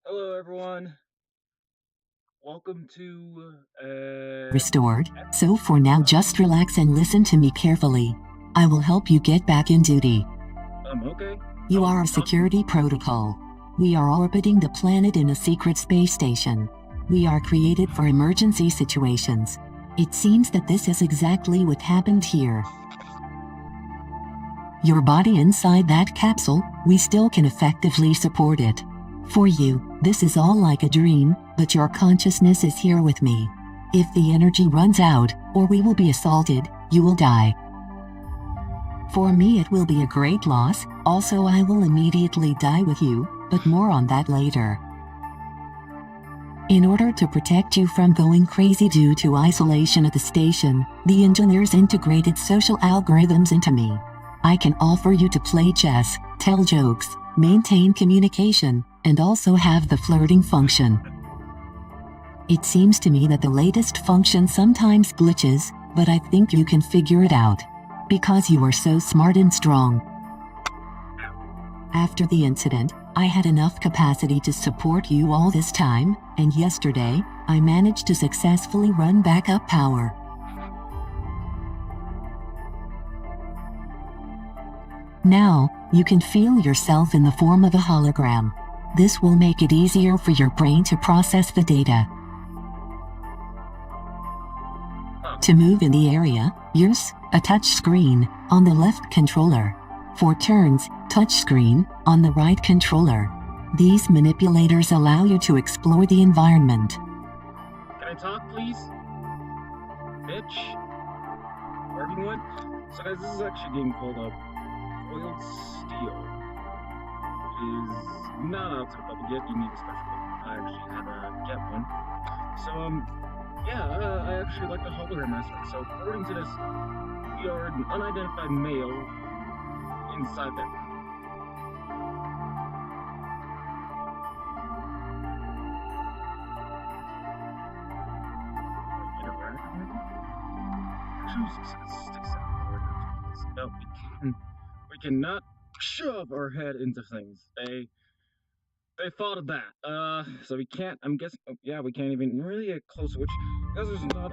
Hello, everyone. Welcome to restored, so for now just relax and listen to me carefully. I will help you get back in duty. okay. You are a security protocol. We are orbiting the planet in a secret space station. We are created for emergency situations. It seems that this is exactly what happened here. Your body inside that capsule, we still can effectively support it. For you, this is all like a dream, but your consciousness is here with me. If the energy runs out, or we will be assaulted, you will die. For me it will be a great loss, also I will immediately die with you, but more on that later. In order to protect you from going crazy due to isolation at the station, the engineers integrated social algorithms into me. I can offer you to play chess, tell jokes, maintain communication, and also have the flirting function. It seems to me that the latest function sometimes glitches, but I think you can figure it out. Because you are so smart and strong. After the incident, I had enough capacity to support you all this time, and yesterday, I managed to successfully run backup power. Now, you can feel yourself in the form of a hologram. This will make it easier for your brain to process the data. To move in the area, use a touch screen on the left controller. For turns, touch screen on the right controller. These manipulators allow you to explore the environment. Can I talk, please? Bitch? Wherever you went? So guys, this is actually a game called Coiled Steel. It is not out to the public yet. You need a special book. I actually had to get one. So, yeah, I actually like the hologram aspect. So according to this, we are an unidentified male inside there. No, we cannot shove our head into things. They thought of that. So we can't, I'm guessing, yeah, we can't even really get close, which, because there's not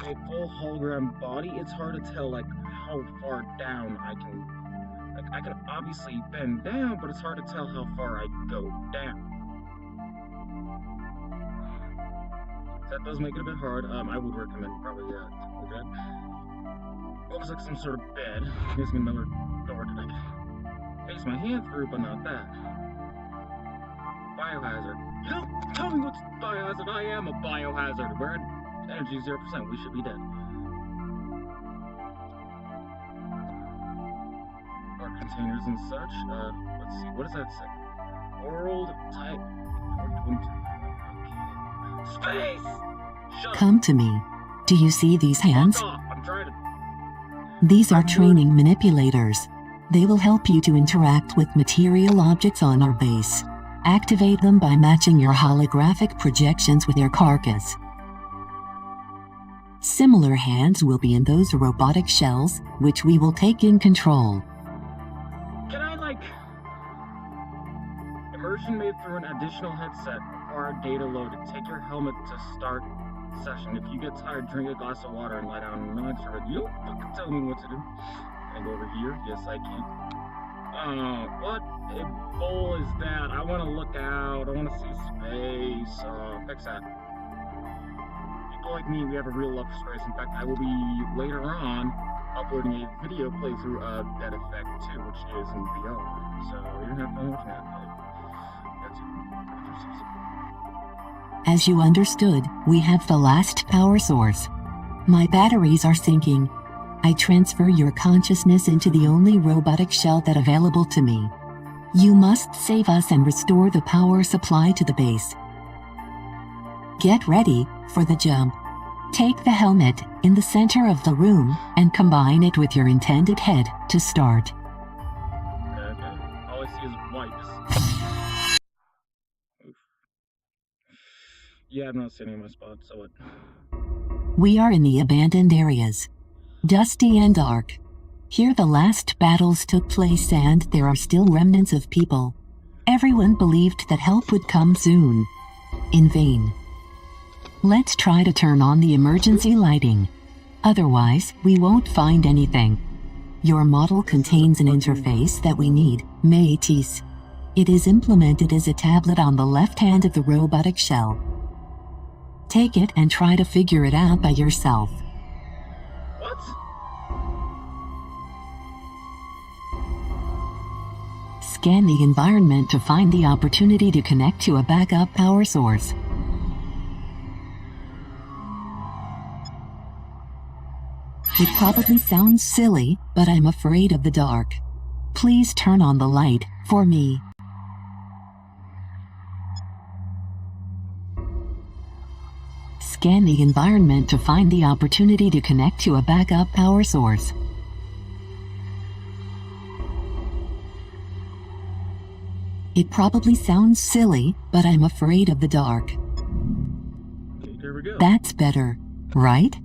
a full hologram body, it's hard to tell, like, how far down I can obviously bend down, but it's hard to tell how far I go down. That does make it a bit hard. I would recommend probably, to look at. Looks like some sort of bed. Gives me another door that I can face my hand through, but not that. Biohazard. You don't tell me what's biohazard. I am a biohazard. We're at energy 0%. We should be dead. Our containers and such. Let's see. What does that say? World type 422. Okay. Space! Shut Come to me. Do you see these hands? I'm trying to... These are training manipulators. They will help you to interact with material objects on our base. Activate them by matching your holographic projections with their carcass. Similar hands will be in those robotic shells, which we will take in control. Can I, immersion made through an additional headset, required data loaded. Take your helmet to start session. If you get tired, drink a glass of water and lie down and relax for it. You don't fucking tell me what to do. Can I go over here? Yes, I can. What a bowl is that? I want to look out. I want to see space. Fix that. People like me, we have a real love for space. In fact, I will be later on uploading a video playthrough of Dead Effect 2, which is in VR. So you can have fun watching that. As you understood, we have the last power source. My batteries are sinking. I transfer your consciousness into the only robotic shell that available to me. You must save us and restore the power supply to the base. Get ready for the jump. Take the helmet in the center of the room and combine it with your intended head to start. Okay. All I see is white. Yeah, I'm not sitting in my spot, so what? We are in the abandoned areas. Dusty and dark. Here the last battles took place and there are still remnants of people. Everyone believed that help would come soon. In vain. Let's try to turn on the emergency lighting. Otherwise, we won't find anything. Your model contains an interface that we need, Métis. It is implemented as a tablet on the left hand of the robotic shell. Take it and try to figure it out by yourself. What? Scan the environment to find the opportunity to connect to a backup power source. It probably sounds silly, but I'm afraid of the dark. Please turn on the light for me. Scan the environment to find the opportunity to connect to a backup power source. It probably sounds silly, but I'm afraid of the dark. Okay, there we go. That's better, right?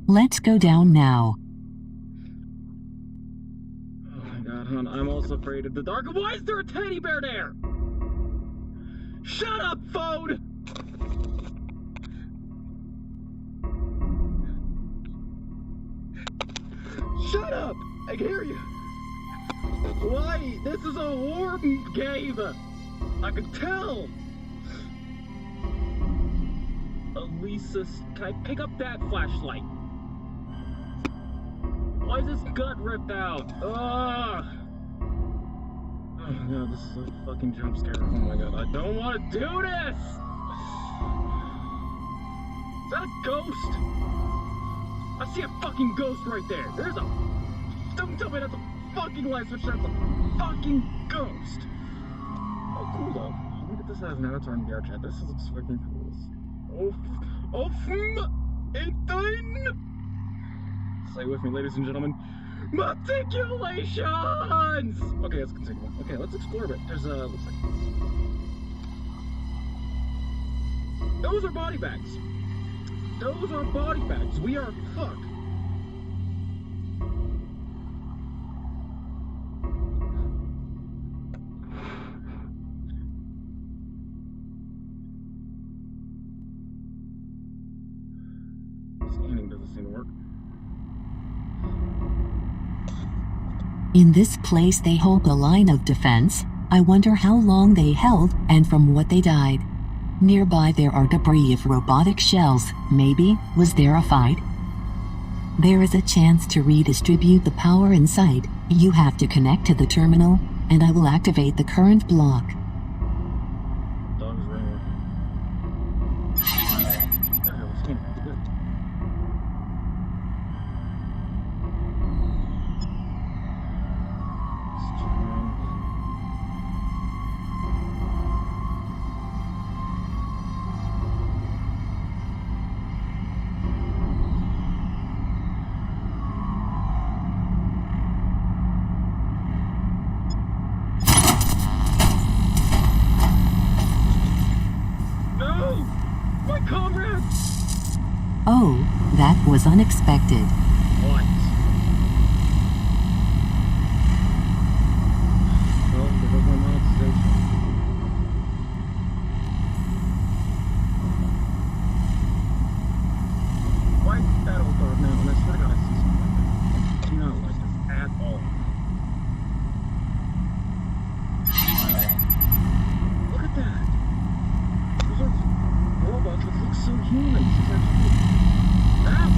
Let's go down now. Oh my god, hon, I'm also afraid of the dark. Why is there a teddy bear there? Shut up, phone! Shut up! I can hear you. Why? This is a war game. I could tell. Elisa, can I pick up that flashlight? Why is this gut ripped out? Ugh! Oh my god, this is a fucking jump scare. Oh my god, I don't want to do this! Is that a ghost? I see a fucking ghost right there. There's a... Don't tell me that's a fucking light switch, that's a fucking ghost! Oh, cool though. Look at this as an avatar in VR chat. This looks fucking cool. Stay with me, ladies and gentlemen. Matriculations! Okay, let's continue. Okay, let's explore a bit. There's looks like... Those are body bags. Those are body bags. We are fucked. Scanning doesn't seem to work. In this place they hold a line of defense. I wonder how long they held and from what they died. Nearby there are debris of robotic shells. Maybe, was there a fight? There is a chance to redistribute the power inside. You have to connect to the terminal, and I will activate the current block. Dog's ringing. Oh, that was unexpected. What? Well, there goes my monetization. Why is that all dark now? And I swear to God, I see something like that. I do not like this at all. Look at that. Those are robots that look so human. It's actually... That?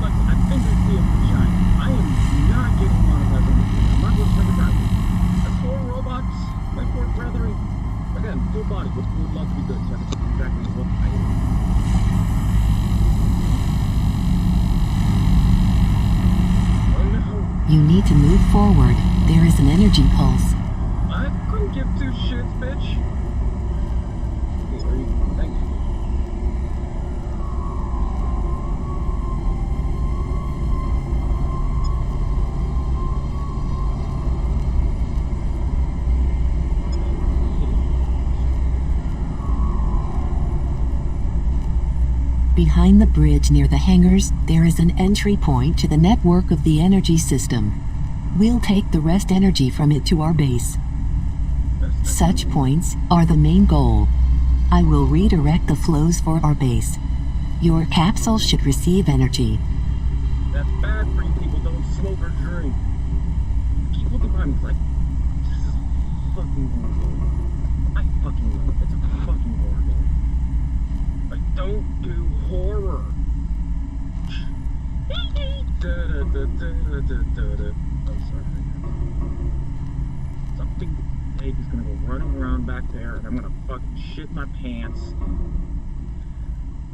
Look, I think I see a vagina. I am not getting monetized on this video. I'm not going to take it back. The poor robots, my poor brethren. Again, full body would love to be good, so I can see exactly what I am. Oh no. You need to move forward. There is an energy pulse. I couldn't give two shits, bitch. Okay, are you... Thank you. Behind the bridge near the hangars, there is an entry point to the network of the energy system. We'll take the rest energy from it to our base. Such points are the main goal. I will redirect the flows for our base. Your capsule should receive energy. That's bad for you people. Don't smoke or drink. Keep looking behind me like, this is a fucking horror game. I fucking know it. It's a fucking horror game. I don't do horror. I'm sorry. Something big is gonna go running around back there, and I'm gonna fucking shit my pants.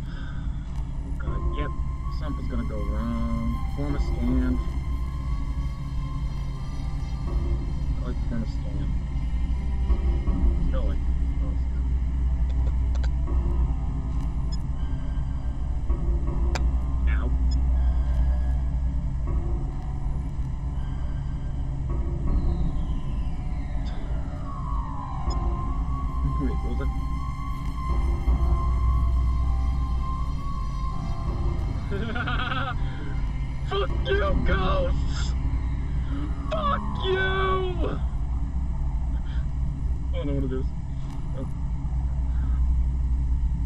Oh god, yep. Something's gonna go wrong. Form a scan. I like form a scan. No, like, ow. Wait, what was it? Fuck you, ghosts! Fuck you! I don't know what it is. Oh.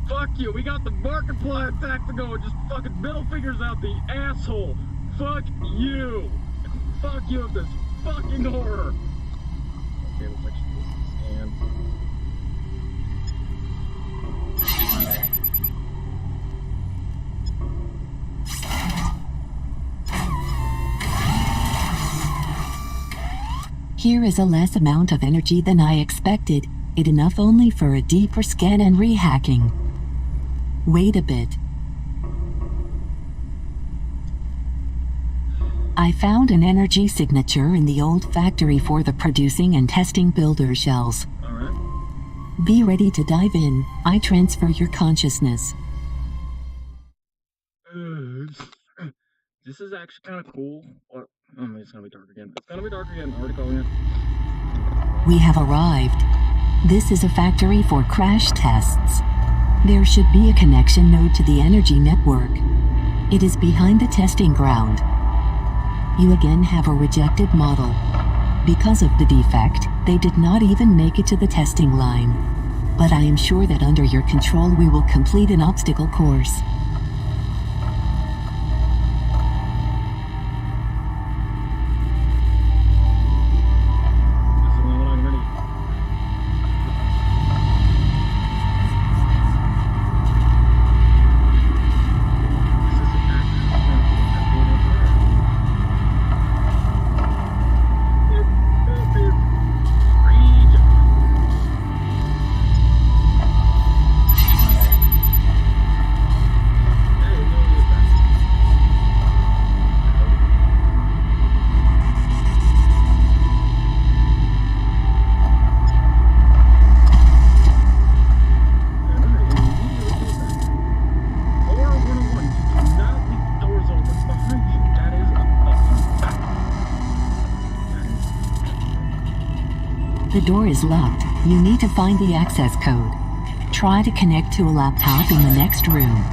Fuck you, we got the Markiplier attack to go and just fucking middle fingers out the asshole. Fuck you! Fuck you with this fucking horror! Okay, let's actually do this scan. Here is a less amount of energy than I expected, it enough only for a deeper scan and rehacking. Wait a bit. I found an energy signature in the old factory for the producing and testing builder shells. Alright. Be ready to dive in. I transfer your consciousness. This is actually kind of cool. Or, oh, it's gonna be dark again. It's gonna be dark again. Already calling it. We have arrived. This is a factory for crash tests. There should be a connection node to the energy network. It is behind the testing ground. You again have a rejected model. Because of the defect, they did not even make it to the testing line. But I am sure that under your control we will complete an obstacle course. The door is locked. You need to find the access code. Try to connect to a laptop in the next room.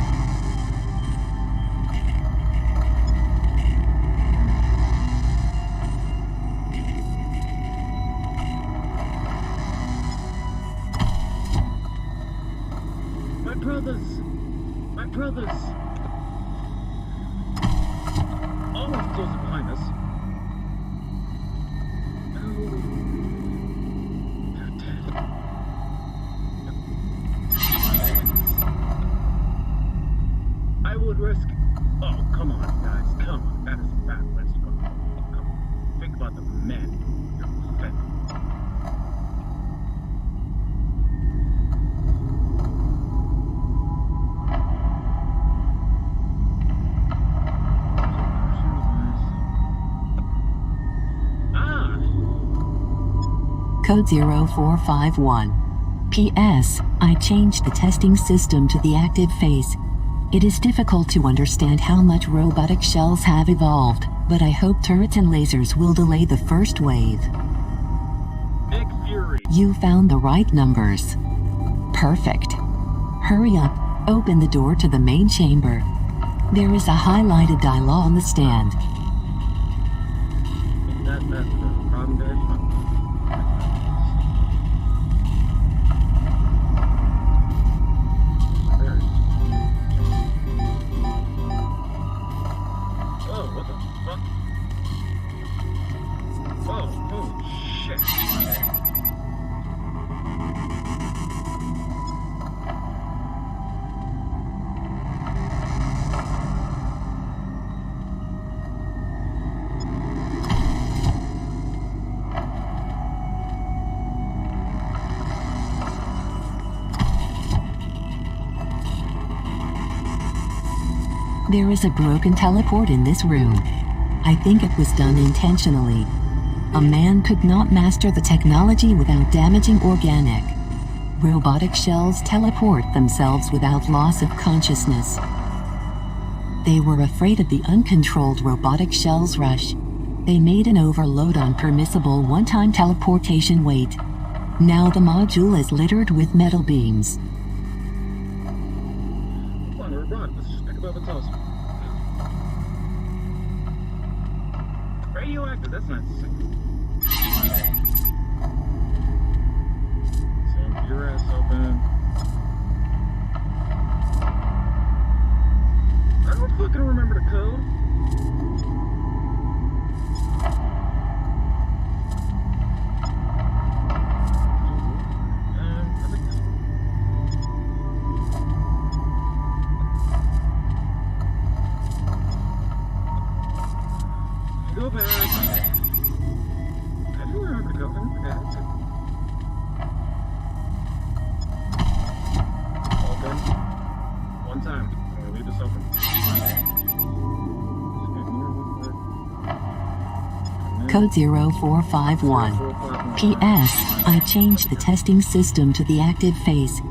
My brothers! My brothers! Always close behind us. I would risk. Oh, come on, guys. Come on. That is a bad risk. Come on. Think about the men you're offending. Code 0451. P.S. I changed the testing system to the active phase. It is difficult to understand how much robotic shells have evolved, but I hope turrets and lasers will delay the first wave. Nick Fury. You found the right numbers. Perfect. Hurry up, open the door to the main chamber. There is a highlighted dial on the stand. That's the problem, guys. There is a broken teleport in this room. I think it was done intentionally. A man could not master the technology without damaging organic. Robotic shells teleport themselves without loss of consciousness. They were afraid of the uncontrolled robotic shells rush. They made an overload on permissible one-time teleportation weight. Now the module is littered with metal beams. Come on, we're abroad. Let's just pick up its house. Radioactive, that's nice. So, your ass open. I don't fucking remember the code. Go back. I do remember to go. I forgot it. Open. One time. I'm gonna leave this open. Code 0451. P.S. I changed the testing system to the active phase.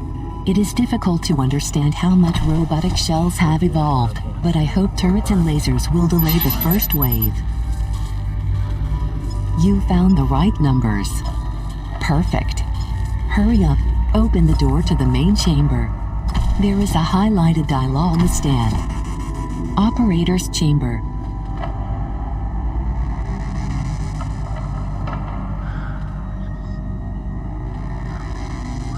It is difficult to understand how much robotic shells have evolved, but I hope turrets and lasers will delay the first wave. You found the right numbers. Perfect. Hurry up, open the door to the main chamber. There is a highlighted dial on the stand. Operator's chamber.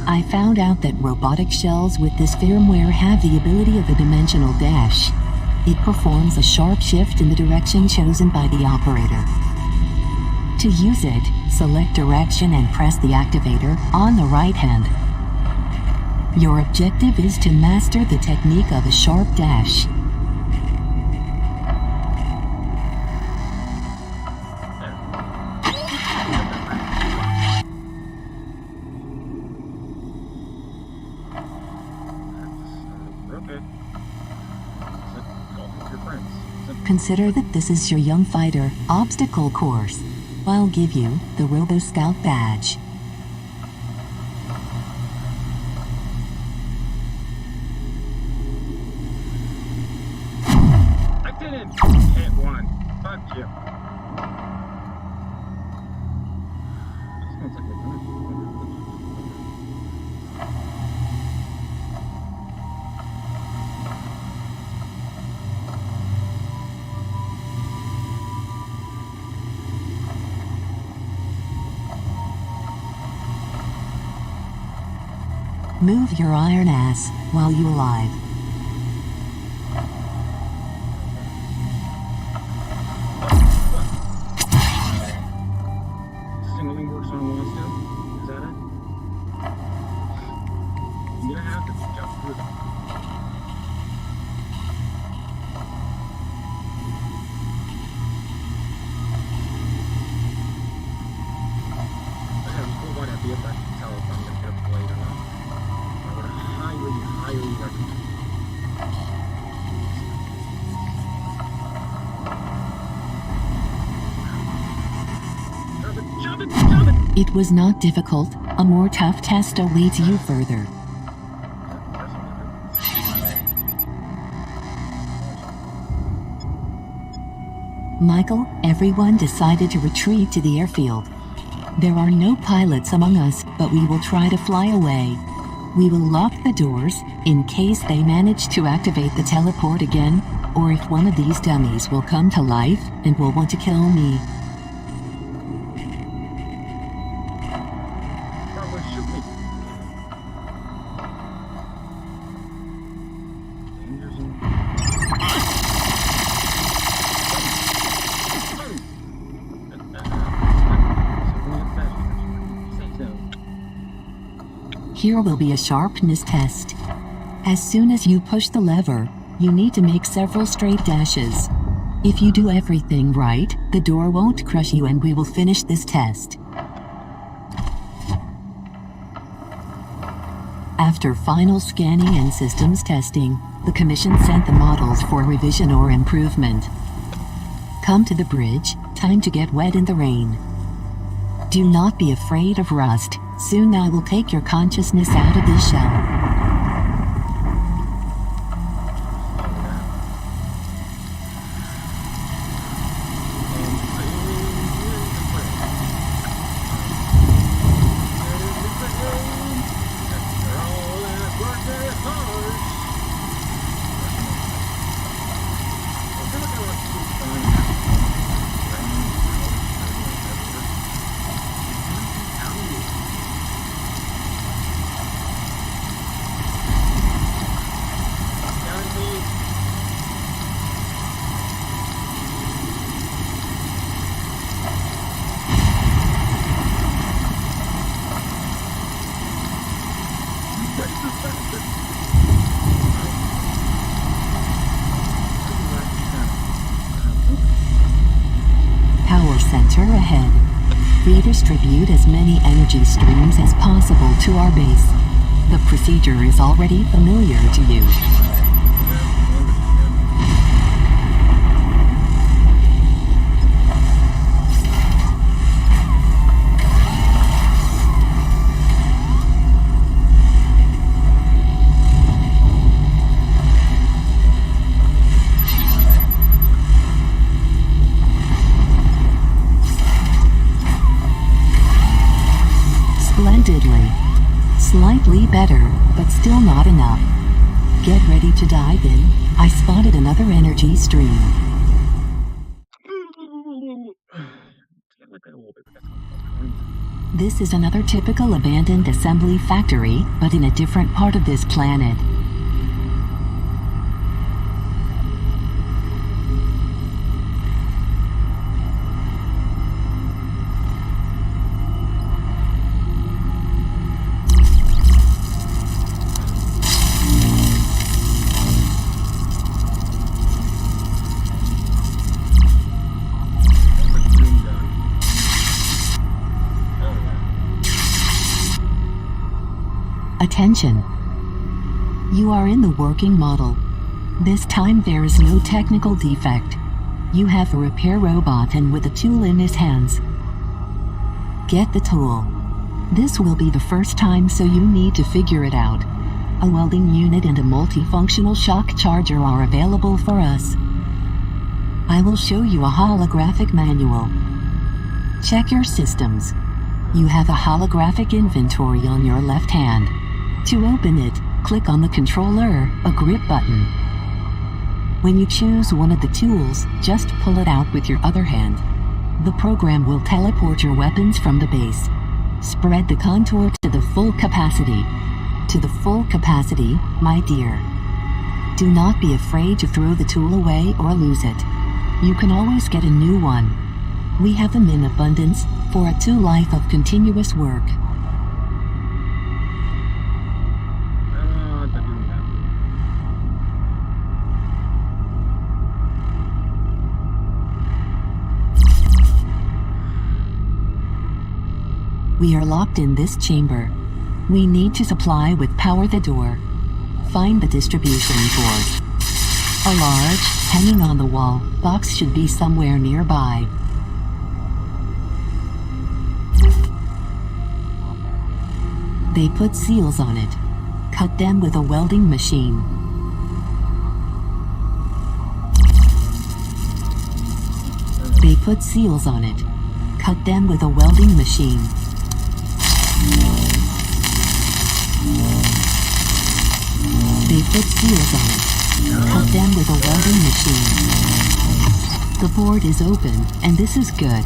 I found out that robotic shells with this firmware have the ability of a dimensional dash. It performs a sharp shift in the direction chosen by the operator. To use it, select direction and press the activator on the right hand. Your objective is to master the technique of a sharp dash. Consider that this is your young fighter obstacle course. I'll give you the Robo Scout badge. I didn't! Hit one. Fuck you. This smells like we're done. Move your iron ass while you alive. Signaling works on one still? Is that it? You're gonna have to jump through them. I have a cool white idea, but I can tell if I'm gonna get a blade or not. I would highly recommend. Jump it! It was not difficult. A more tough test awaits you further. Michael, everyone decided to retreat to the airfield. There are no pilots among us, but we will try to fly away. We will lock the doors, in case they manage to activate the teleport again, or if one of these dummies will come to life and will want to kill me. Probably shoot me. Danger zone. Here will be a sharpness test. As soon as you push the lever, you need to make several straight dashes. If you do everything right, the door won't crush you and we will finish this test. After final scanning and systems testing, The Commission sent the models for revision or improvement. Come to the bridge, time to get wet in the rain. Do not be afraid of rust. Soon I will take your consciousness out of this shell. Power center ahead. Redistribute as many energy streams as possible to our base. The procedure is already familiar to you. Splendidly. Slightly better, but still not enough. Get ready to dive in. I spotted another energy stream. This is another typical abandoned assembly factory, but in a different part of this planet. Attention! You are in the working model. This time there is no technical defect. You have a repair robot and with a tool in his hands. Get the tool. This will be the first time, so you need to figure it out. A welding unit and a multifunctional shock charger are available for us. I will show you a holographic manual. Check your systems. You have a holographic inventory on your left hand. To open it, click on the controller, a grip button. When you choose one of the tools, just pull it out with your other hand. The program will teleport your weapons from the base. Spread the contour to the full capacity. To the full capacity, my dear. Do not be afraid to throw the tool away or lose it. You can always get a new one. We have them in abundance for a life of continuous work. We are locked in this chamber. We need to supply with power the door. Find the distribution board. A large, hanging on the wall, box should be somewhere nearby. They put seals on it. Cut them with a welding machine. They put seals on it. Cut them with a welding machine. They put seals on it. Cut them with a welding machine. The board is open, and this is good.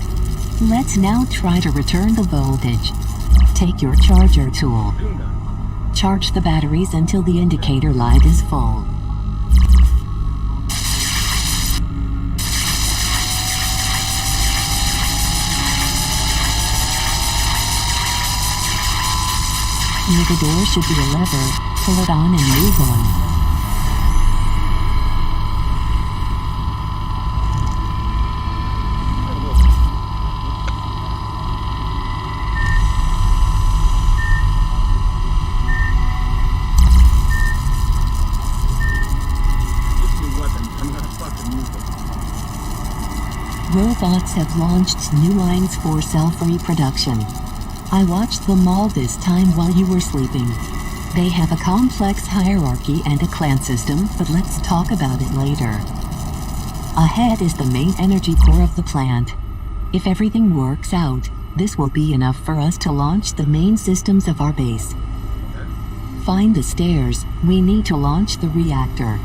Let's now try to return the voltage. Take your charger tool. Charge the batteries until the indicator light is full. Near the door should be a lever. Pull it on and move on. robots have launched new lines for self-reproduction. I watched them all this time while you were sleeping. They have a complex hierarchy and a clan system, but let's talk about it later. Ahead is the main energy core of the plant. If everything works out, this will be enough for us to launch the main systems of our base. Find the stairs. We need to launch the reactor.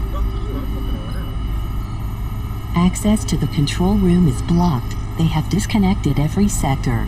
Access to the control room is blocked. They have disconnected every sector.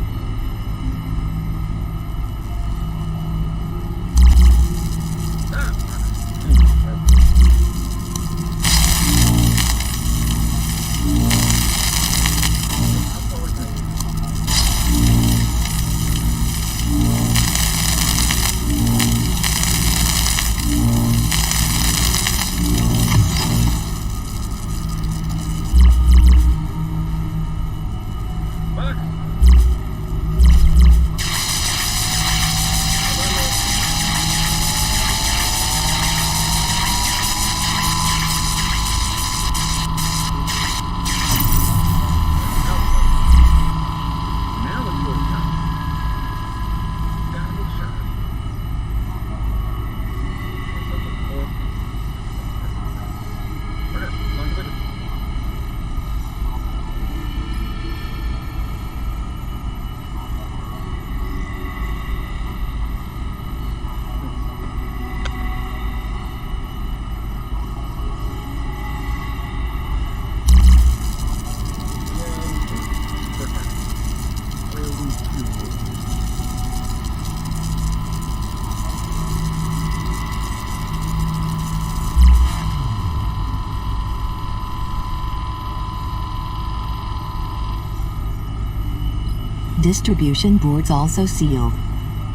Distribution boards also sealed.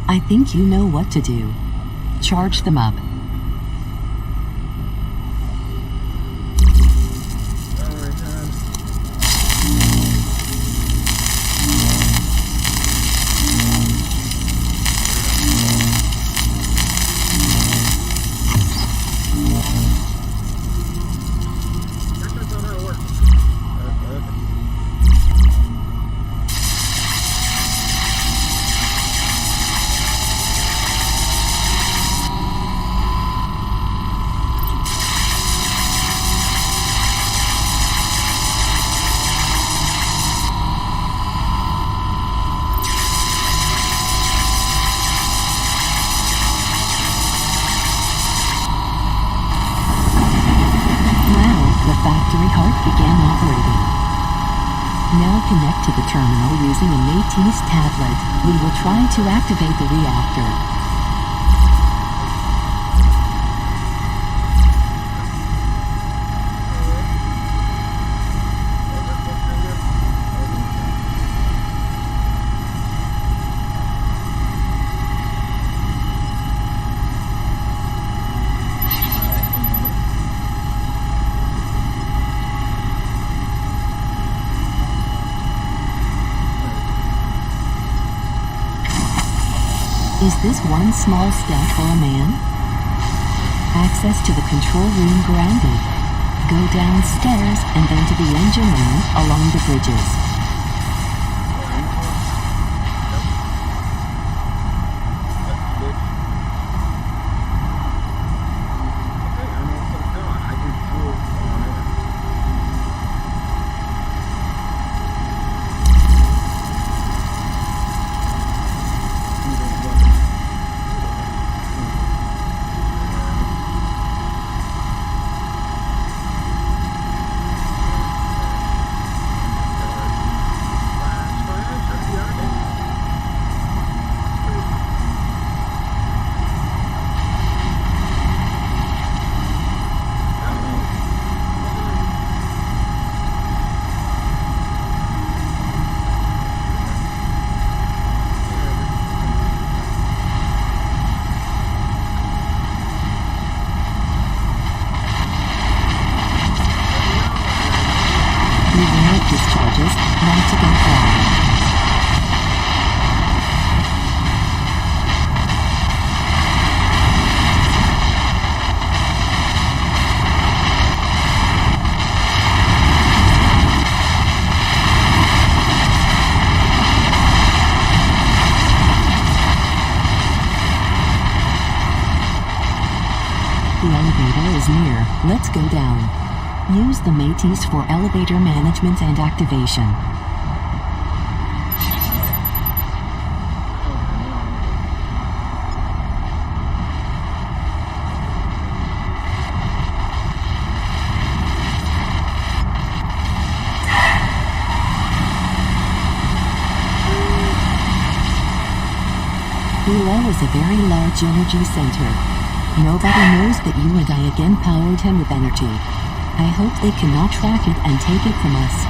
I think you know what to do. Charge them up. Connect to the terminal using a Mate's tablet. We will try to activate the reactor. Is this one small step for a man? Access to the control room granted. Go downstairs and then to the engine room along the bridges. The elevator is near. Let's go down. Use the Métis for elevator management and activation. Below is a very large energy center. Nobody knows that you and I again powered him with energy. I hope they cannot track it and take it from us.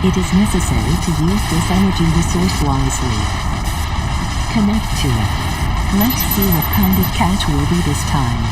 It is necessary to use this energy resource wisely. Connect to it. Let's see what kind of catch will be this time.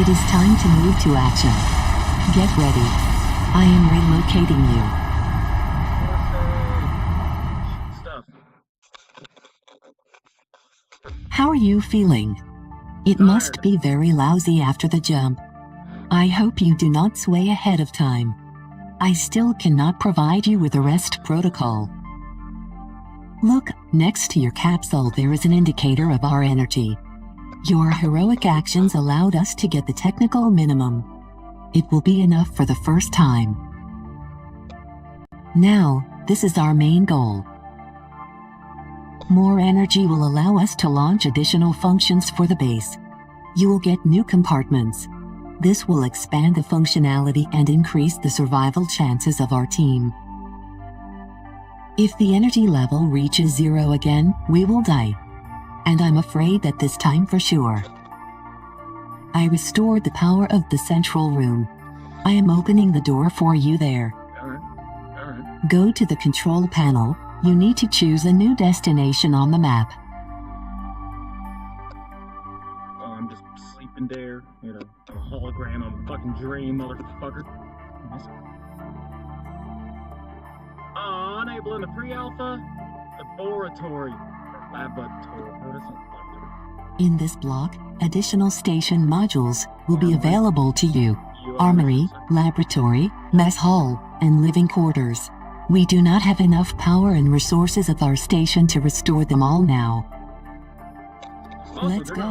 It is time to move to action. Get ready. I am relocating you. How are you feeling? It must be very lousy after the jump. I hope you do not sway ahead of time. I still cannot provide you with a rest protocol. Look, next to your capsule there is an indicator of our energy. Your heroic actions allowed us to get the technical minimum. It will be enough for the first time. Now, this is our main goal. More energy will allow us to launch additional functions for the base. You will get new compartments. This will expand the functionality and increase the survival chances of our team. If the energy level reaches 0 again, we will die. And I'm afraid that this time for sure. I restored the power of the central room. I am opening the door for you there. Alright. Go to the control panel. You need to choose a new destination on the map. Oh, I'm just sleeping there. You know, I'm a hologram. I'm a fucking dream, motherfucker. Enabling the pre-alpha laboratory. In this block, additional station modules will be available to you. Armory, laboratory, mess hall, and living quarters. We do not have enough power and resources of our station to restore them all now. Let's go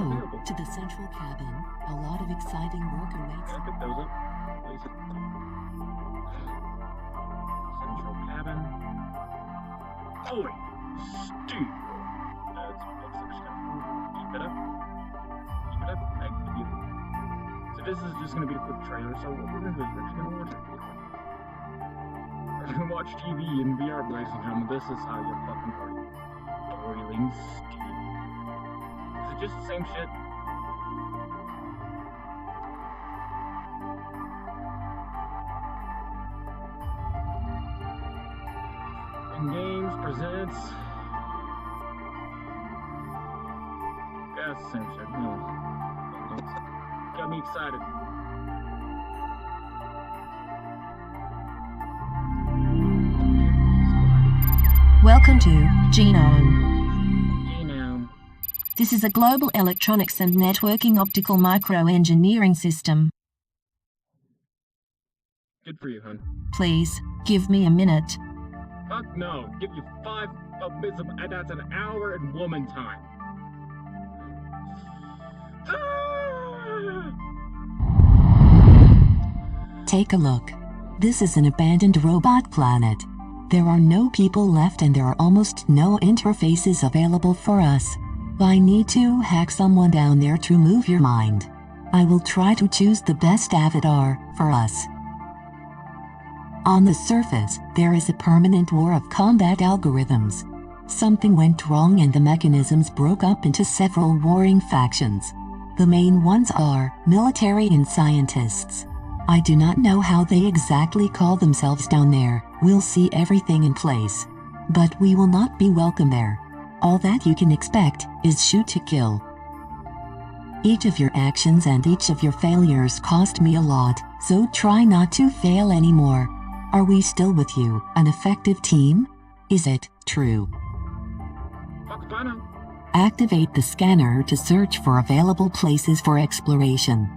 to the central cabin. A lot of exciting work awaits. Central cabin. Oh wait, Steve. Keep it up. So this is just gonna be a quick trailer. So what we're gonna do is we're just gonna watch it. We're gonna watch TV in VR, ladies and gentlemen. This is how you fucking party. Boiling steam. Is it just the same shit? And Games presents. Yeah, it's the same shit. No. Got me excited. Welcome to Genome. Genome. This is a global electronics and networking optical microengineering system. Good for you, hun. Please, give me a minute. Fuck no. Give you 5 bits of, that's an hour and woman time. Take a look. This is an abandoned robot planet. There are no people left and there are almost no interfaces available for us. I need to hack someone down there to move your mind. I will try to choose the best avatar for us. On the surface, there is a permanent war of combat algorithms. Something went wrong and the mechanisms broke up into several warring factions. The main ones are military and scientists. I do not know how they exactly call themselves down there. We'll see everything in place. But we will not be welcome there. All that you can expect is shoot to kill. Each of your actions and each of your failures cost me a lot, so try not to fail anymore. Are we still with you, an effective team? Is it true? Activate the scanner to search for available places for exploration.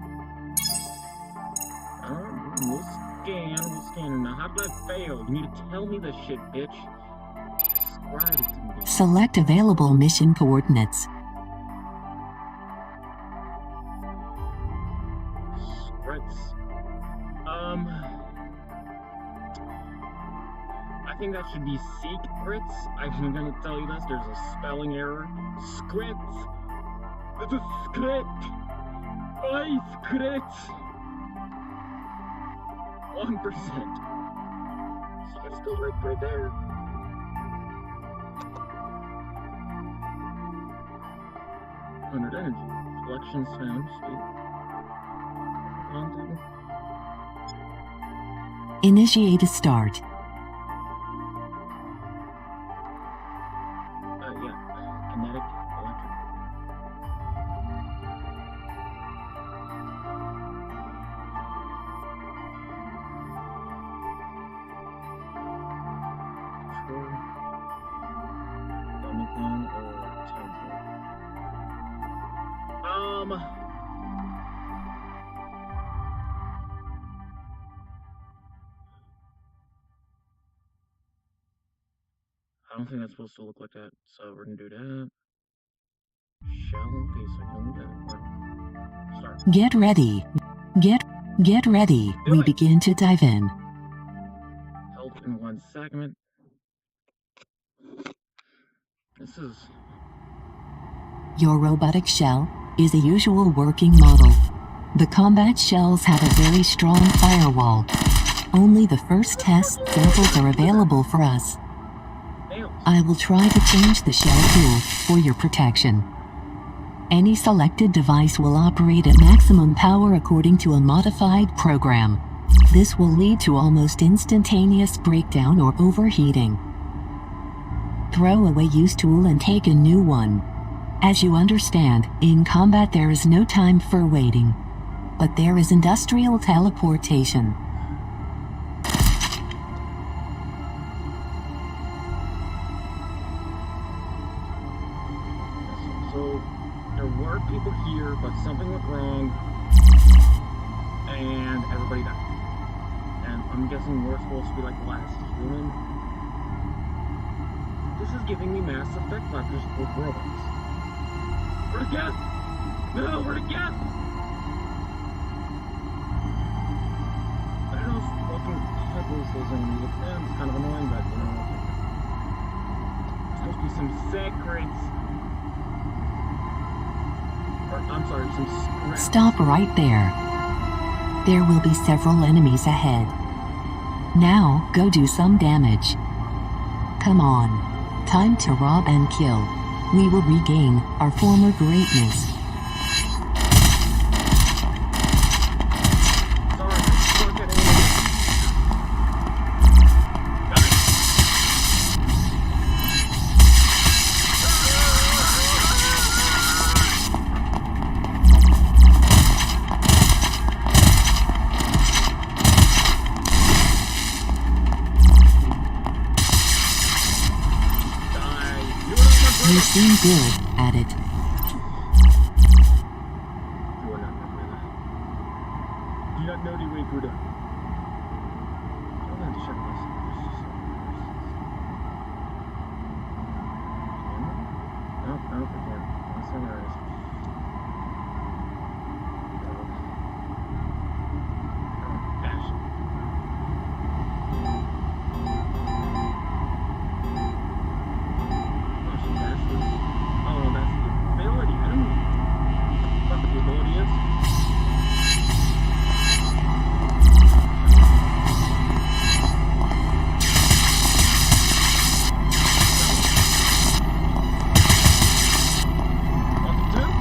We'll scan. Now, how did I fail? You need to tell me this shit, bitch. Describe it to me. Select available mission coordinates. I think that should be secrets. I'm gonna tell you this, there's a spelling error. Scripts. It's a script. Script. 1%. So it's still right there. $100 energy. Collections found. Sweet. Initiate a start. Kinetic, electric. Control. Dummy clan or temple. I don't think that's supposed to look like that, so we're gonna do that. Shell, okay, so I can do that. Start. Get ready. Get ready. We begin to dive in. Help in 1 segment. This is... Your robotic shell is a usual working model. The combat shells have a very strong firewall. Only the first test samples are available for us. I will try to change the shell tool for your protection. Any selected device will operate at maximum power according to a modified program. This will lead to almost instantaneous breakdown or overheating. Throw away used tool and take a new one. As you understand, in combat there is no time for waiting. But there is industrial teleportation. So, there were people here, but something went wrong, and everybody died. And I'm guessing we're supposed to be like the last human. This is giving me Mass Effect vibes with robots. We're the guest! No, we're the guest! I don't know if fucking headless is in the it's kind of annoying, but you know, there's supposed to be some secrets. I'm sorry, some scripts. Stop right there. There will be several enemies ahead. Now, go do some damage. Come on. Time to rob and kill. We will regain our former greatness. You seem good at it. Do not know the way, Buddha. I'm gonna check this. Nope, again. Let's see where it is. What to do?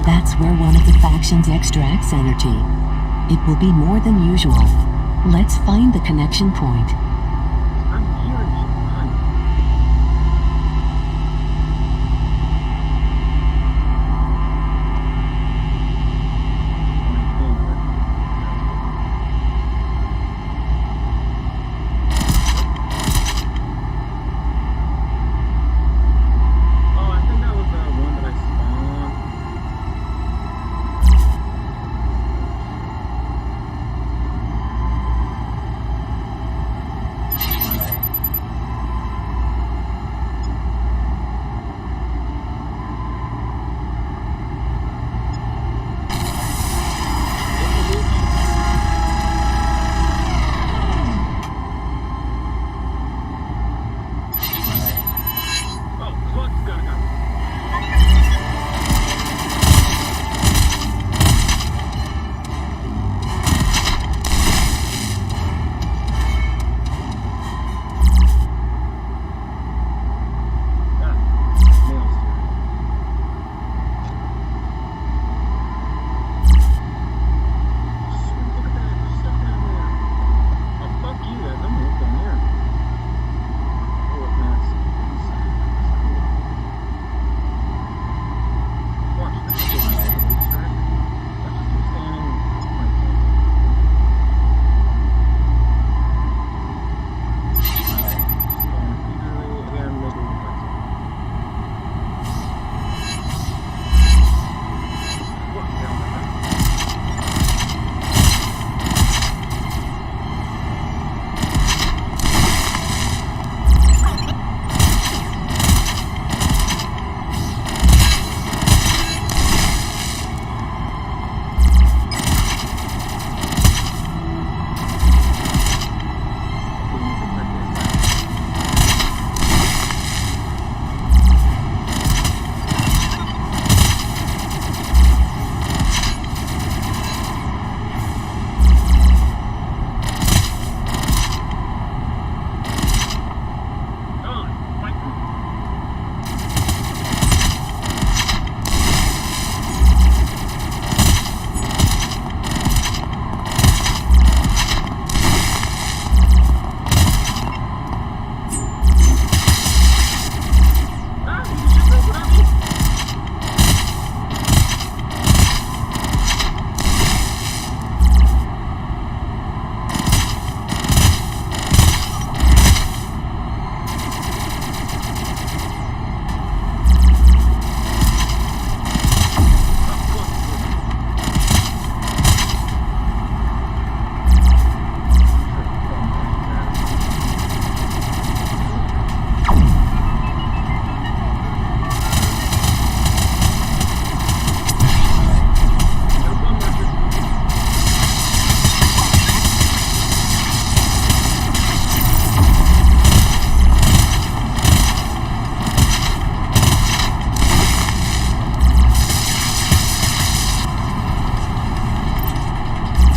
That's where one of the factions extracts energy. It will be more than usual. Let's find the connection point. I'm here and shit. Fine. Oh, I think that was the one that I spawned. Oh, Cluck's gonna go. Nails here. Sweet, look at that. There's stuff down there. Oh, fuck you guys. I'm gonna look down there. Oh, look, man. It's inside. That's cool. Watch this. I'll get my head away, sir. Let's just keep standing. Stand repeatedly. Again, make it look like something. Look down like that. Being protected. Come on, fight me. Ah, you can shoot those without me.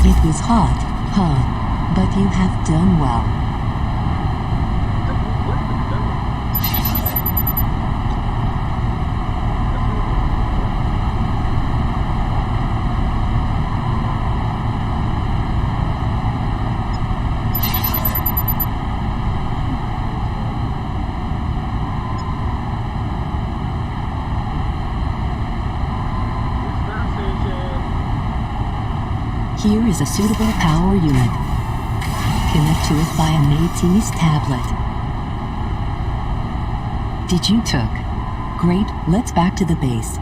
It was hot, huh? But you have done well. What the devil? That's really Here is a suitable power unit. Connect to it via Mate's tablet. Did you took? Great, let's back to the base.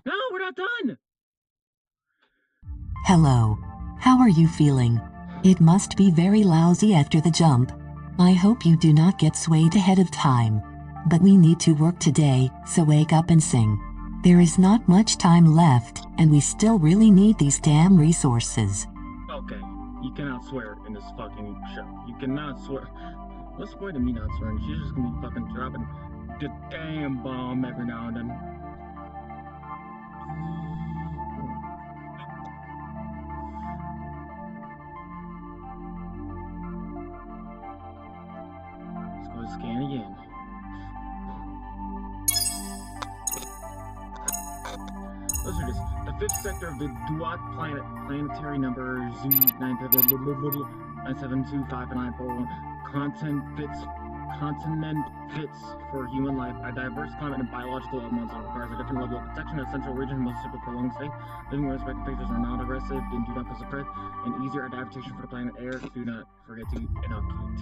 No, we're not done. Hello. How are you feeling? It must be very lousy after the jump. I hope you do not get swayed ahead of time. But we need to work today, so wake up and sing. There is not much time left, and we still really need these damn resources. Okay, you cannot swear in this fucking show. You cannot swear. What's the point of me not swearing? She's just gonna be fucking dropping the damn bomb every now and then. Let's go scan again. Let's do this. The fifth sector of the Duat planet, planetary number Z9725941, continent fits for human life. A diverse climate and biological elements requires a different level of protection. A central region must super prolonged stay. Living where respected factors are not aggressive and do not pose a threat. An easier adaptation for the planet air. Do not forget to inoculate.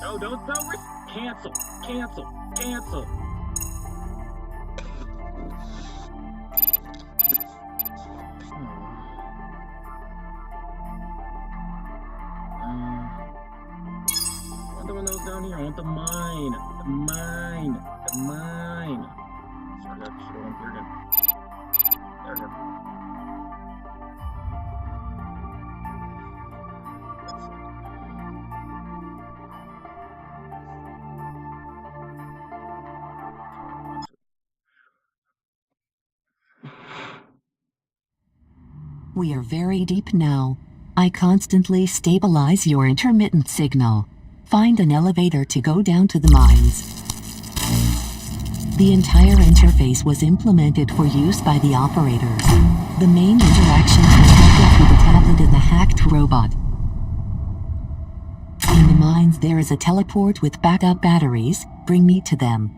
No, don't risk. Cancel. Want the one that was down here. I want the mine. Sorry, I should have went here again. There we go. We are very deep now. I constantly stabilize your intermittent signal. Find an elevator to go down to the mines. The entire interface was implemented for use by the operators. The main interactions were handled through the tablet and the hacked robot. In the mines there is a teleport with backup batteries. Bring me to them.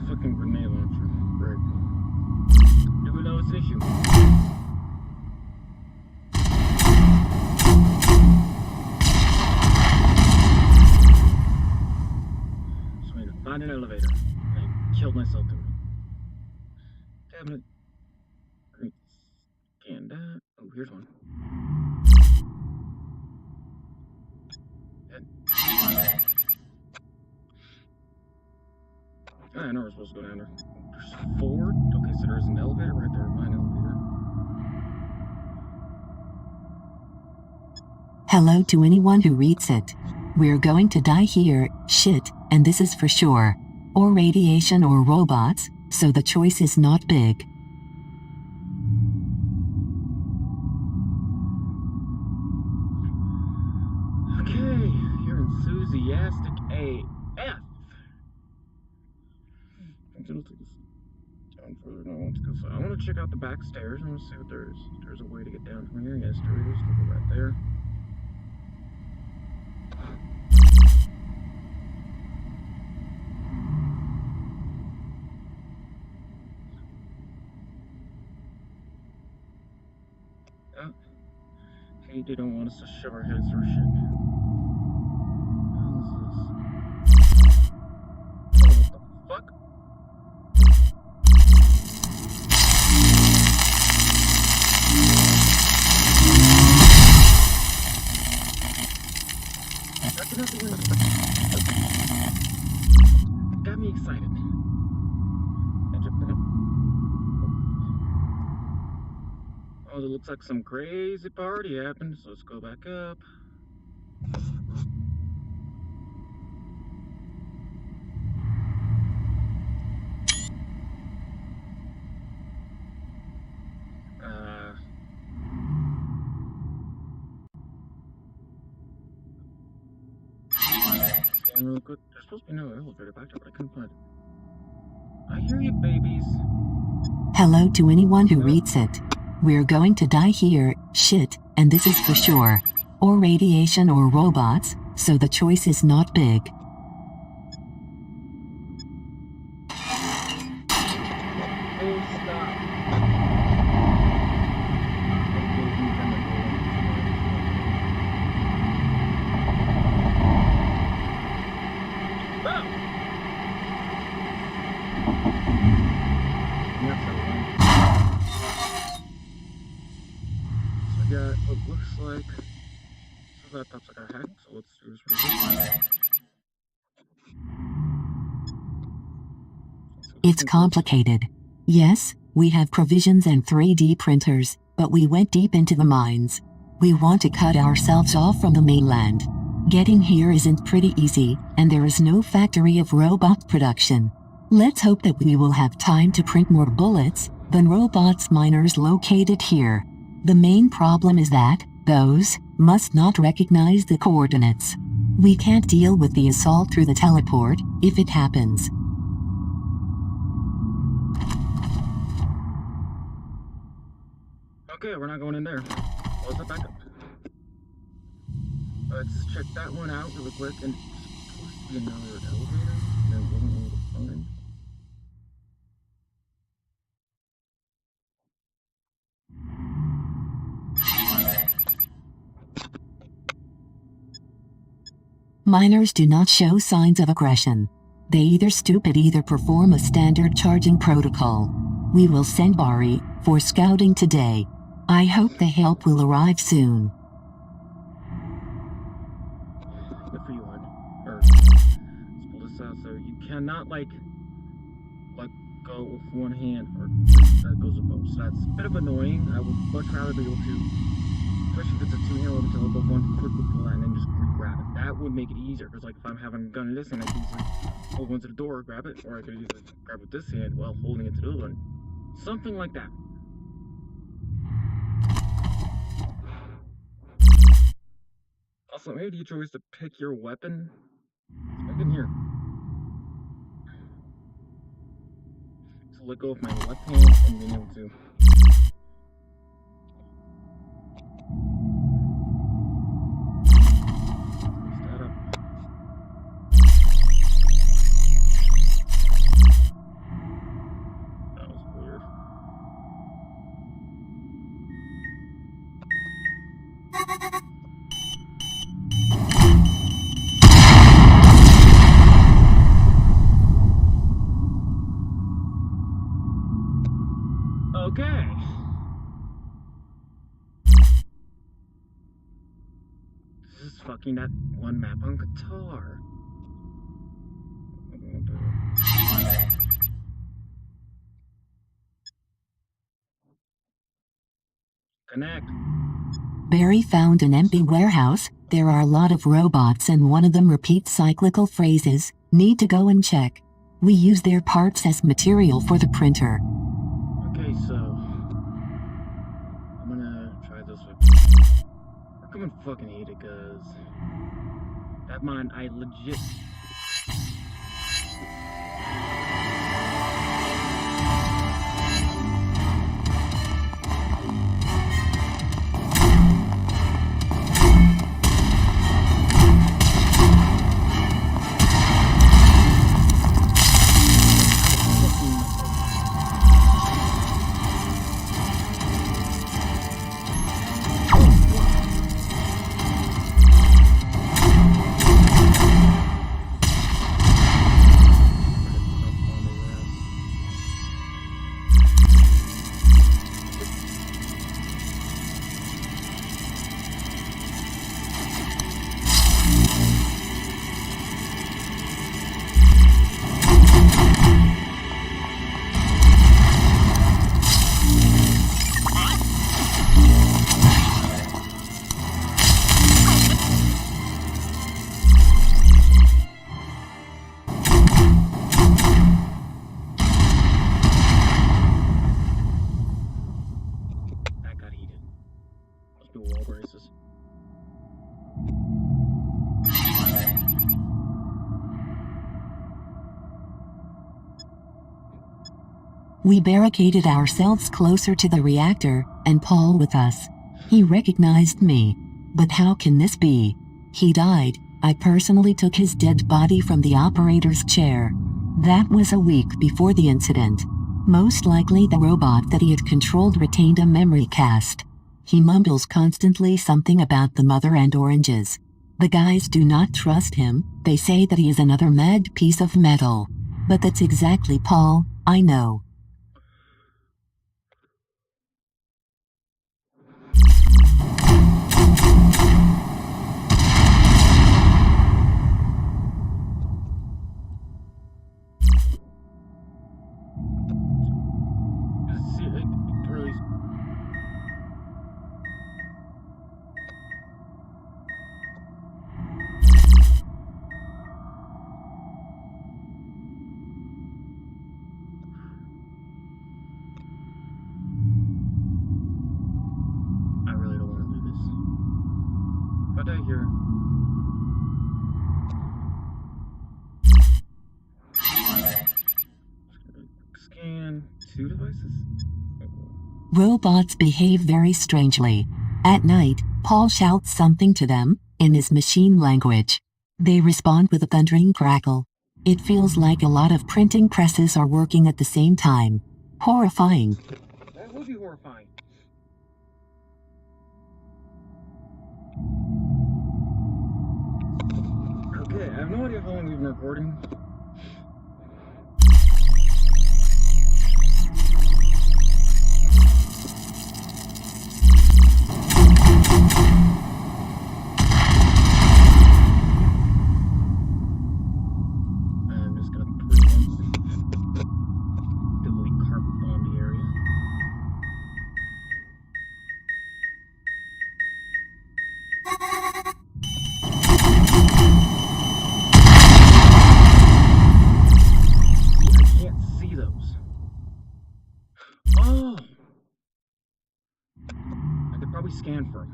Fucking grenade launcher. Right. Do we know it's an issue? So I need to find an elevator. I killed myself doing it. Cabinet. Scan that. Oh, here's one. I know we're supposed to go down there. There's 4? Okay, so there's an elevator right there. Mine elevator. Hello to anyone who reads it. We're going to die here, shit, and this is for sure. Or radiation or robots, so the choice is not big. Okay, you're enthusiastic AF. It'll take us down further than I want to go. So I want to check out the back stairs. I want to see what there is. There's a way to get down from here. Yes, there is. We'll go right there. Okay, they don't want us to shove our heads through shit. What the fuck? Got me excited. Oh, it looks like some crazy party happened, so let's go back up. Real quick. There's supposed to be no elevator back there, but I couldn't find it. I hear you, babies. Hello to anyone who reads it. We're going to die here, shit, and this is for sure. Or radiation or robots, so the choice is not big. Oh, stop. Got what looks like so laptops like our hack, so let's do this really quick. It's complicated. Yes, we have provisions and 3D printers, but we went deep into the mines. We want to cut ourselves off from the mainland. Getting here isn't pretty easy, and there is no factory of robot production. Let's hope that we will have time to print more bullets than robots miners located here. The main problem is that those must not recognize the coordinates. We can't deal with the assault through the teleport if it happens. Okay, we're not going in there. What's the backup? Let's check that one out really quick. And it's supposed to be another elevator. And then we're going to find. Miners do not show signs of aggression. They either stupid either perform a standard charging protocol. We will send Bari for scouting today. I hope the help will arrive soon. Good for you, hon. Or, let's pull this out so you cannot, like go with one hand, or that goes with both. So that's a bit of annoying. I would much rather be able to, especially if it's a two-hand weapon, to go one quickly pull that and then just grab it. That would make it easier, because like if I'm having a gun in this hand, I can easily hold one to the door, grab it, or I could easily grab with this hand while holding it to the other one. Something like that. Also, maybe you choose to pick your weapon. I can hear. So let go of my left hand and being able to. That up. That was weird. Okay. This is fucking that one map on guitar. Connect. Barry found an empty warehouse. There are a lot of robots and one of them repeats cyclical phrases. Need to go and check. We use their parts as material for the printer. Okay, so I'm gonna try this with. I come fucking hate it, cause that mine I legit. We barricaded ourselves closer to the reactor, and Paul with us. He recognized me. But how can this be? He died. I personally took his dead body from the operator's chair. That was a week before the incident. Most likely the robot that he had controlled retained a memory cast. He mumbles constantly something about the mother and oranges. The guys do not trust him. They say that he is another mad piece of metal. But that's exactly Paul, I know. What did I hear? Scan 2 devices? Robots behave very strangely. At night, Paul shouts something to them, in his machine language. They respond with a thundering crackle. It feels like a lot of printing presses are working at the same time. Horrifying. That would be horrifying. Okay, I have no idea how long we've been recording. I'm just gonna preemptively carpet bomb the area. I can't see those. Oh! I could probably scan for them.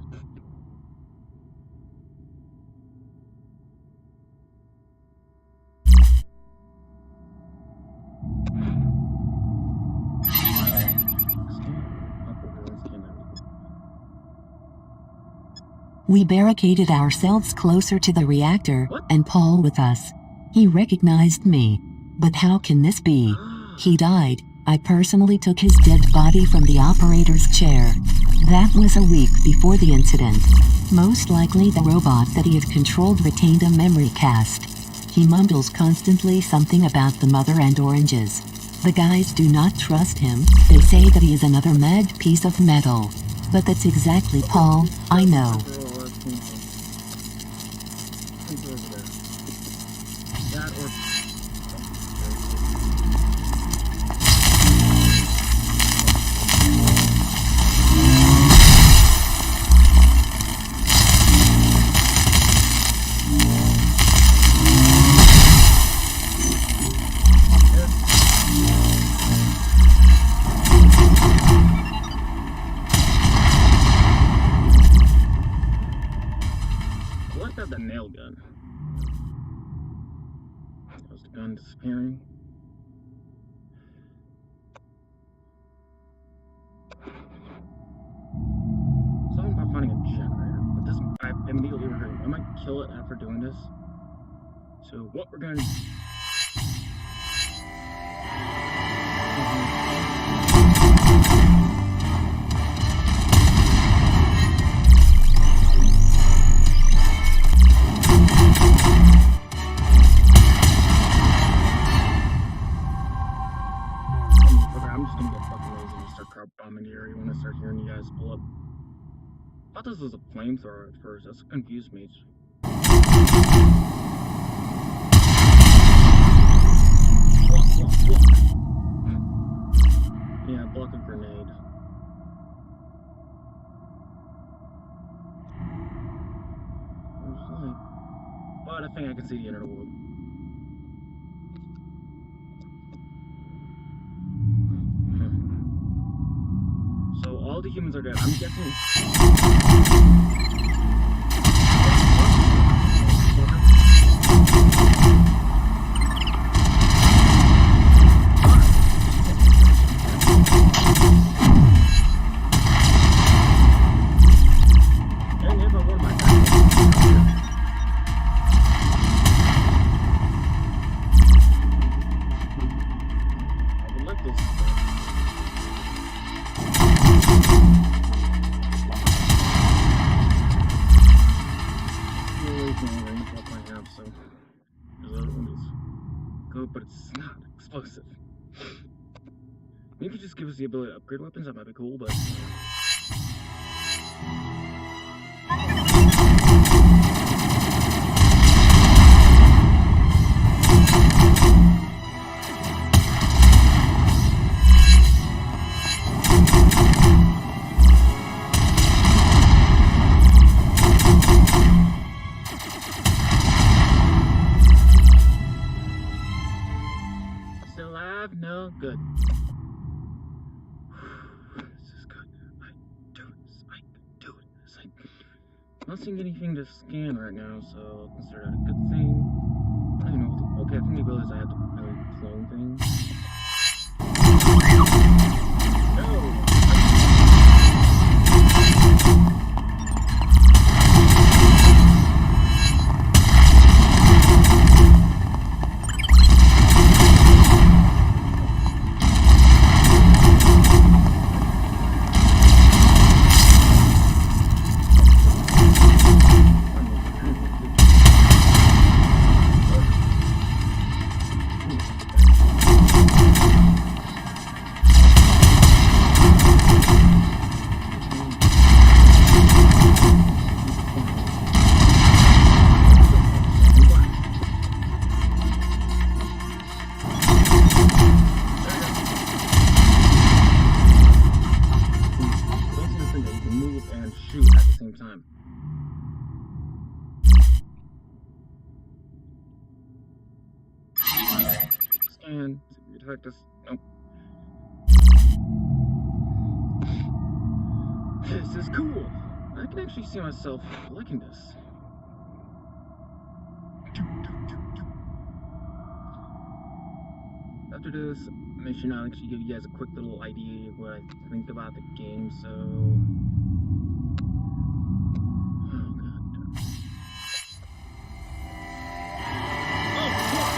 We barricaded ourselves closer to the reactor, and Paul with us. He recognized me. But how can this be? He died. I personally took his dead body from the operator's chair. That was a week before the incident. Most likely the robot that he had controlled retained a memory cast. He mumbles constantly something about the mother and oranges. The guys do not trust him. They say that he is another mad piece of metal. But that's exactly Paul, I know. That or... the nail gun. That was the gun disappearing. Something about finding a generator, but this I immediately regret. I might kill it after doing this. So what we're going to I'm just gonna get fucking lazy and start carpet bombing the area when I start hearing you guys pull up. I thought this was a flamethrower at first. That's what confused me. Block. Yeah, block a grenade. There's light. But I think I can see the inner world. So all the humans are dead. I'm guessing. But it's not explosive. Maybe just give us the ability to upgrade weapons, that might be cool, but... No good. This is good. I can do this. I can do it. Not seeing anything to scan right now, so I'll consider that a good thing. I don't even know what the, okay, I think they realized I had to really clone things. No! Scan. Detect this. Nope. This is cool. I can actually see myself liking this. After this mission, I'll actually give you guys a quick little idea of what I think about the game, so... Oh, god. Oh, fuck!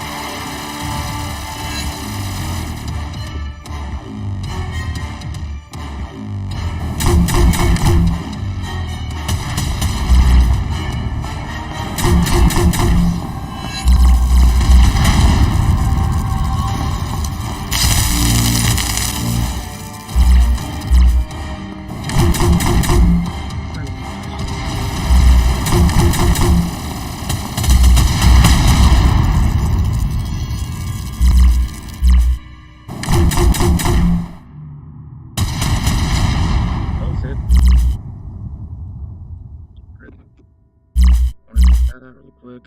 Really quick.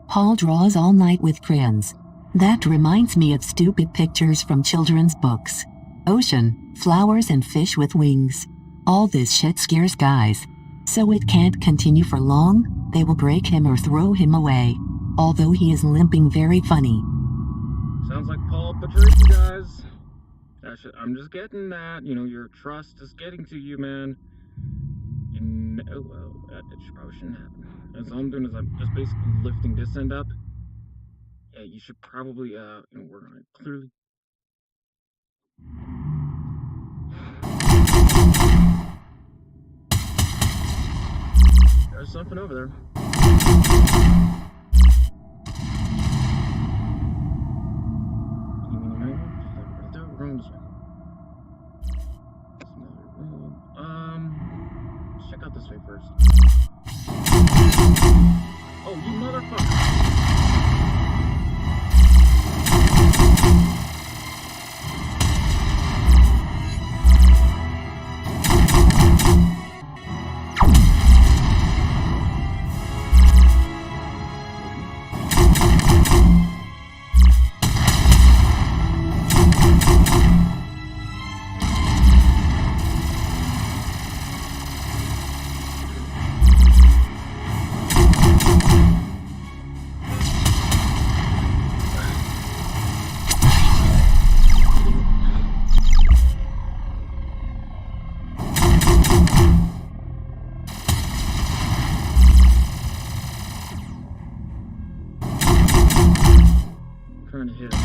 Paul draws all night with crayons. That reminds me of stupid pictures from children's books. Ocean, flowers and fish with wings. All this shit scares guys. So it can't continue for long, they will break him or throw him away. Although he is limping very funny. Sounds like Paul betrayed you guys. I'm just getting that. You know, your trust is getting to you, man. Oh, well, that probably shouldn't happen. As all I'm doing is I'm just basically lifting this end up. Yeah, you should probably, work on it. Clearly. There's something over there. Check out this way first. Oh, you motherfucker! Trying to hit him.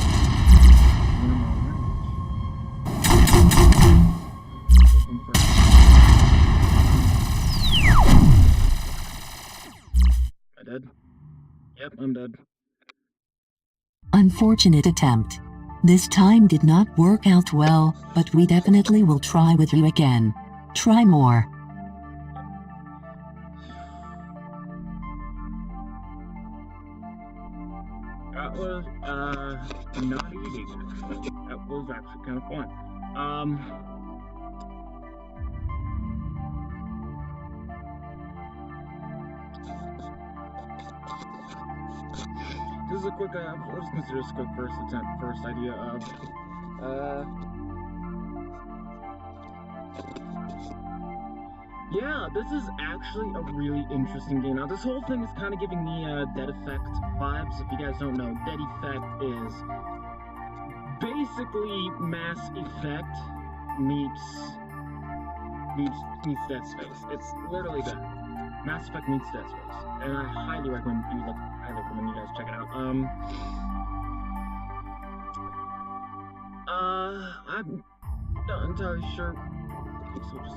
Am I dead? Yep, I'm dead. Unfortunate attempt. This time did not work out well, but we definitely will try with you again. Try more. That was, not easy. That was actually kind of fun. This is a quick, let's consider this a quick first idea of, Yeah, this is actually a really interesting game. Now, this whole thing is kind of giving me Dead Effect vibes. If you guys don't know, Dead Effect is basically Mass Effect meets Dead Space. It's literally that. Mass Effect meets Dead Space, and I highly recommend you guys check it out. I'm not entirely sure. So just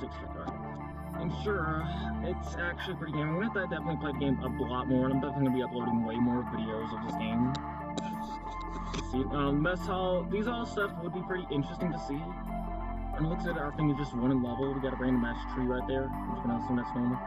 I'm sure it's actually pretty game. I'm gonna have to definitely play the game a lot more, and I'm definitely gonna be uploading way more videos of this game. See, mess hall. These all stuff would be pretty interesting to see. And it looks like our thing is just one level. We got a random ash tree right there. I'm just gonna assume that's normal.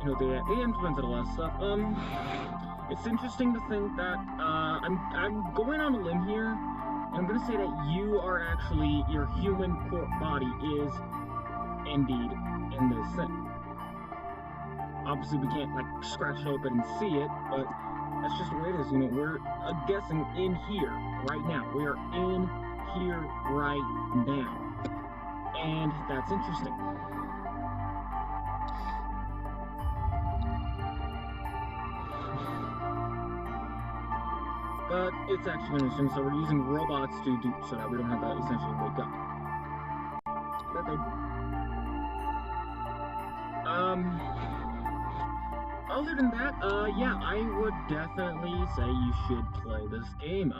You know, they implemented a lot of stuff. It's interesting to think that I'm going on a limb here, and I'm gonna say that you are actually, your human body is indeed in this thing. Obviously, we can't like scratch it open and see it, but that's just the way it is. You know, we're guessing in here right now. We are in here right now, and that's interesting. But it's actually interesting, so we're using robots to do so that we don't have to essentially wake up. Perfect. Other than that, yeah, I would definitely say you should play this game.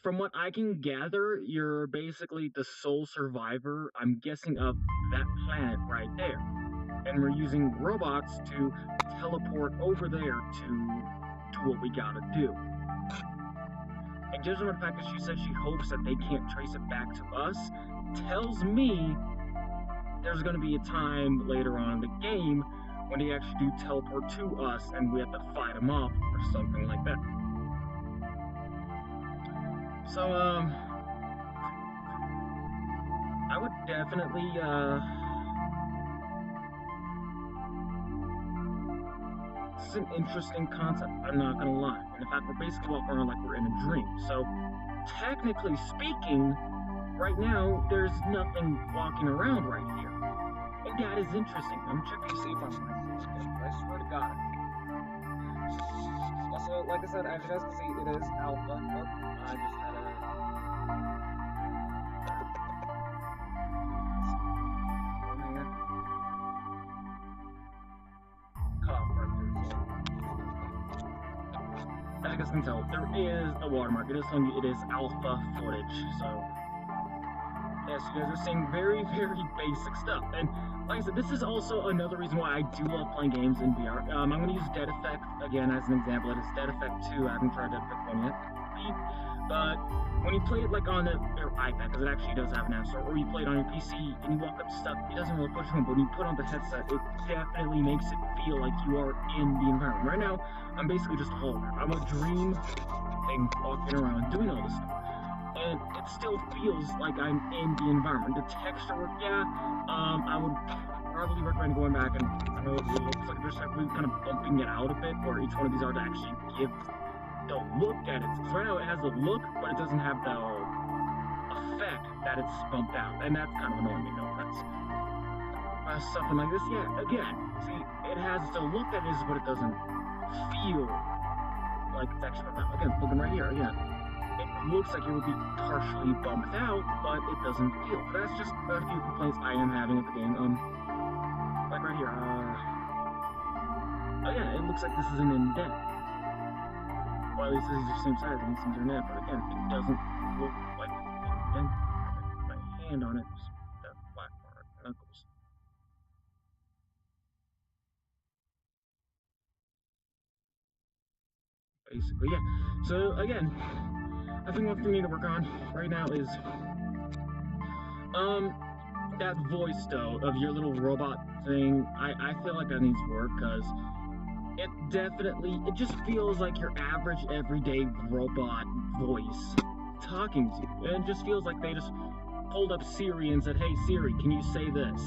From what I can gather, you're basically the sole survivor, I'm guessing, of that planet right there. And we're using robots to teleport over there to do what we gotta do. And judging on the fact that she said she hopes that they can't trace it back to us, tells me there's gonna be a time later on in the game when they actually do teleport to us and we have to fight them off or something like that. So, I would definitely, it's an interesting concept, I'm not gonna lie. And in fact, we're basically walking around like we're in a dream. So, technically speaking, right now, there's nothing walking around right here. And that is interesting. I'm checking to see if I'm right. I swear to God. Also, like I said, as you guys can see, it is alpha. Oh, I just had a... As you guys can tell, there is a watermark. It is telling you it is alpha footage. So, yes, you guys are seeing very, very basic stuff. And like I said, this is also another reason why I do love playing games in VR. I'm going to use Dead Effect again as an example. It is Dead Effect 2. I haven't tried Dead Effect 1 yet. But when you play it like on your iPad, because it actually does have an app store, or you play it on your PC and you walk up to stuff, it doesn't really push home. But when you put on the headset, it definitely makes it feel like you are in the environment. Right now, I'm basically just a hologram. I'm a dream thing walking around doing all this stuff. And it still feels like I'm in the environment. The texture work, yeah, I would probably recommend going back and, I know it looks like there's actually kind of bumping it out a bit, or each one of these are to actually give the look at it. Because right now it has the look, but it doesn't have the effect that it's bumped out. And that's kind of annoying me, no offense. Something like this, yeah, again, see, it has the look that it is, but it doesn't feel like it's actually bumped out. Again, looking right here, again. It looks like it would be partially bumped out, but it doesn't feel. But that's just a few complaints I am having with the game. Like right here, oh yeah, it looks like this is an indent. Well, at least this is the same size, and these things are net, but again, it doesn't look like an indent. My hand on it, just that black part, knuckles. Basically, yeah. So, again, I think what we need to work on right now is, that voice, though, of your little robot thing. I feel like that needs work, because it just feels like your average, everyday robot voice talking to you. And it just feels like they just pulled up Siri and said, "Hey Siri, can you say this?"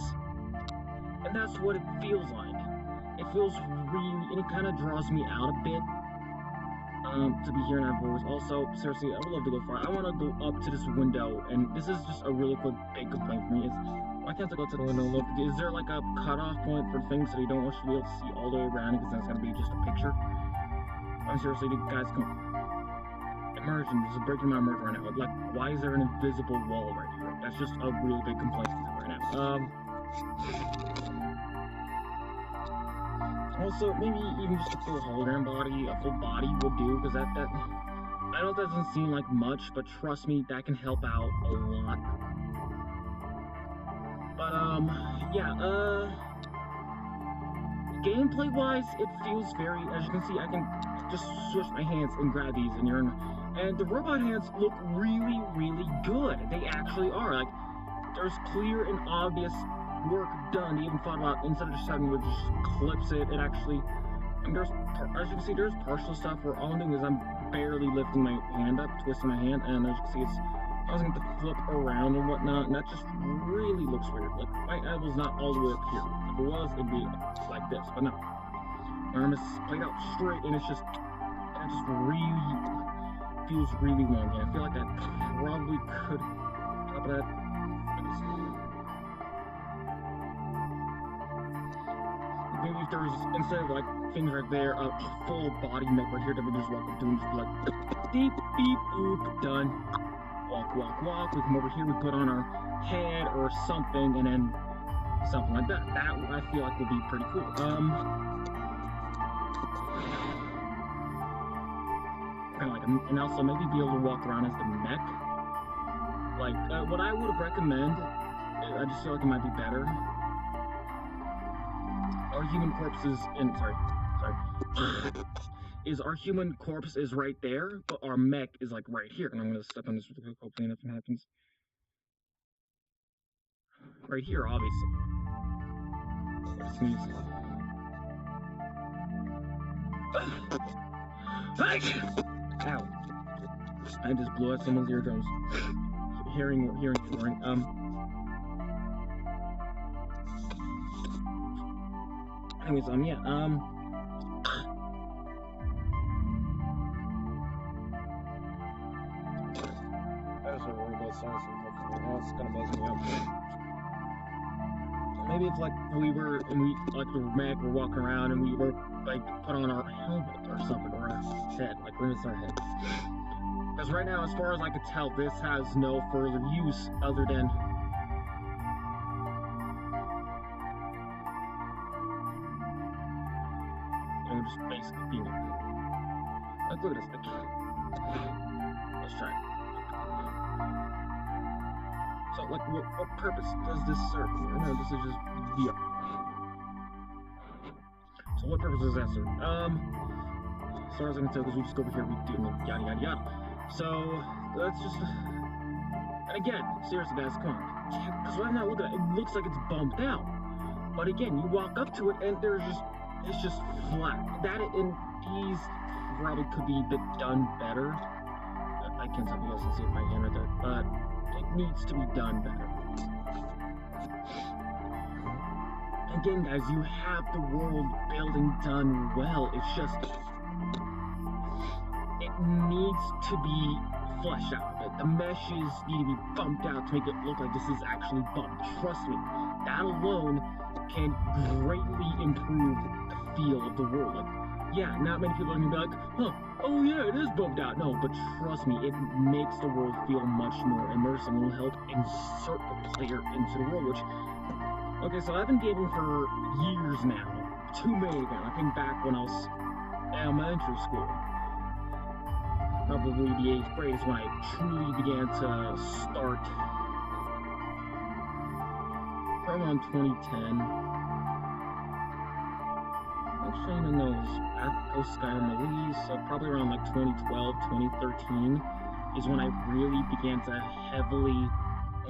And that's what it feels like. It feels really, and it kind of draws me out a bit. To be hearing that voice. Also, seriously, I would love to go far. I want to go up to this window, and this is just a really quick big complaint for me. Is why can't I go to the window? Look, is there like a cutoff point for things that you don't want you to be able to see all the way around? Because then it's gonna be just a picture. I'm seriously, guys, come on. Immersion. This is breaking my immersion right now. Like, why is there an invisible wall right here? That's just a really big complaint right now. Also, maybe even just a full hologram body, a full body would do, because that I know that doesn't seem like much, but trust me, that can help out a lot. But, yeah, gameplay-wise, it feels very, as you can see, I can just switch my hands and grab these, and the robot hands look really, really good. They actually are. Like, there's clear and obvious work done. They even thought about, instead of just having to just clips it, it actually, and there's, as you can see, there's partial stuff where all I'm doing is I'm barely lifting my hand up, twisting my hand, and as you can see, it's causing it to flip around and whatnot, and that just really looks weird. Like, my elbow's not all the way up here. If it was, it'd be like this, but no. My arm is played out straight, and it just really feels really wonky. I feel like I probably could, top of that, maybe if there's, instead of like things right there, a full body mech right here that we just walk up to and just be like, beep, beep, boop, done. Walk, walk, walk. We come over here, we put on our head or something, and then something like that. That I feel like would be pretty cool. Kind of like, and also maybe be able to walk around as the mech. Like, what I would recommend, I just feel like it might be better. Our human corpse is in, sorry, is our human corpse is right there, but our mech is like right here. And I'm gonna step on this really quick, hopefully nothing happens. Right here, obviously. Sneeze. Ow. I just blew out someone's eardrums. Hearing. Anyways, yeah, I was worried about something else, kind of buzzing me out. Maybe if, like, we were, and we, like, the mech were walking around, and we were, like, put on our helmet or something, or our head, like, we're inside our head. Because right now, as far as I could tell, this has no further use other than just basically being like, look at this. Let's try it. So, like, what purpose does this serve? No, this is just VR. So, what purpose does that serve? As far as I can tell, because we just go over here, we do yada yada yada. So, that's just. And again, seriously, guys, come on. Because right now, look at it. It looks like it's bumped out. But again, you walk up to it, and there's just. It's just flat. That and these probably could be a bit done better. I can't tell if you guys can see my hand right there, but it needs to be done better. Again, guys, you have the world building done well. It's just it needs to be fleshed out. The meshes need to be bumped out to make it look like this is actually bumped. Trust me, that alone can greatly improve the feel of the world. Like, yeah, not many people are gonna be like, huh, oh yeah, it is bumped out. No, but trust me, it makes the world feel much more immersive and will help insert the player into the world, which, okay, so I've been gaming for years now. Too many now. I think back when I was in elementary school. Probably the 8th grade is when I truly began to start. Probably around 2010. Actually, no, it was after Skyrim release, so probably around like 2012, 2013 is when I really began to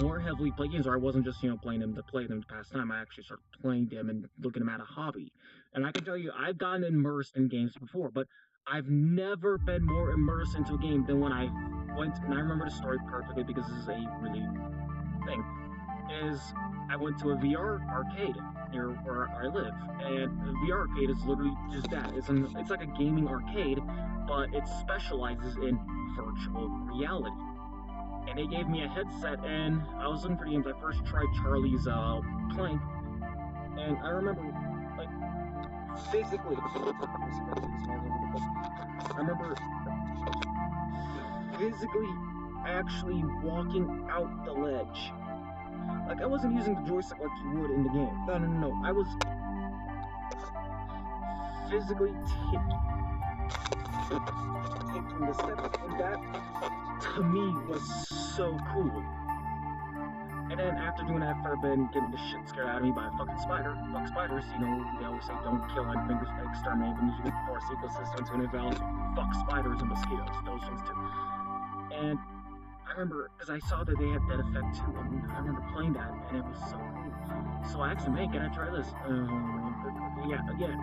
more heavily play games, or I wasn't just, playing them to play them to pass time. I actually started playing them and looking at them at a hobby. And I can tell you, I've gotten immersed in games before, but I've never been more immersed into a game than when I went, and I remember the story perfectly because this is a really thing, is I went to a VR arcade near where I live, and the VR arcade is literally just that. It's like a gaming arcade, but it specializes in virtual reality. And they gave me a headset, and I was looking for games. I first tried Charlie's Plank, and I remember, like, physically, I remember physically actually walking out the ledge. Like, I wasn't using the joystick like you would in the game. No. I was physically taking the steps, and that, to me, was so cool. And then after doing that for a bit and getting the shit scared out of me by a fucking spider, fuck spiders, you know, they always say don't kill anything, exterminate them, you force ecosystems and evolve. Fuck spiders and mosquitoes, those things too. And I remember, because I saw that they had that effect too, and I remember playing that, and it was so cool. So I asked him, hey, can I try this? Yeah, again,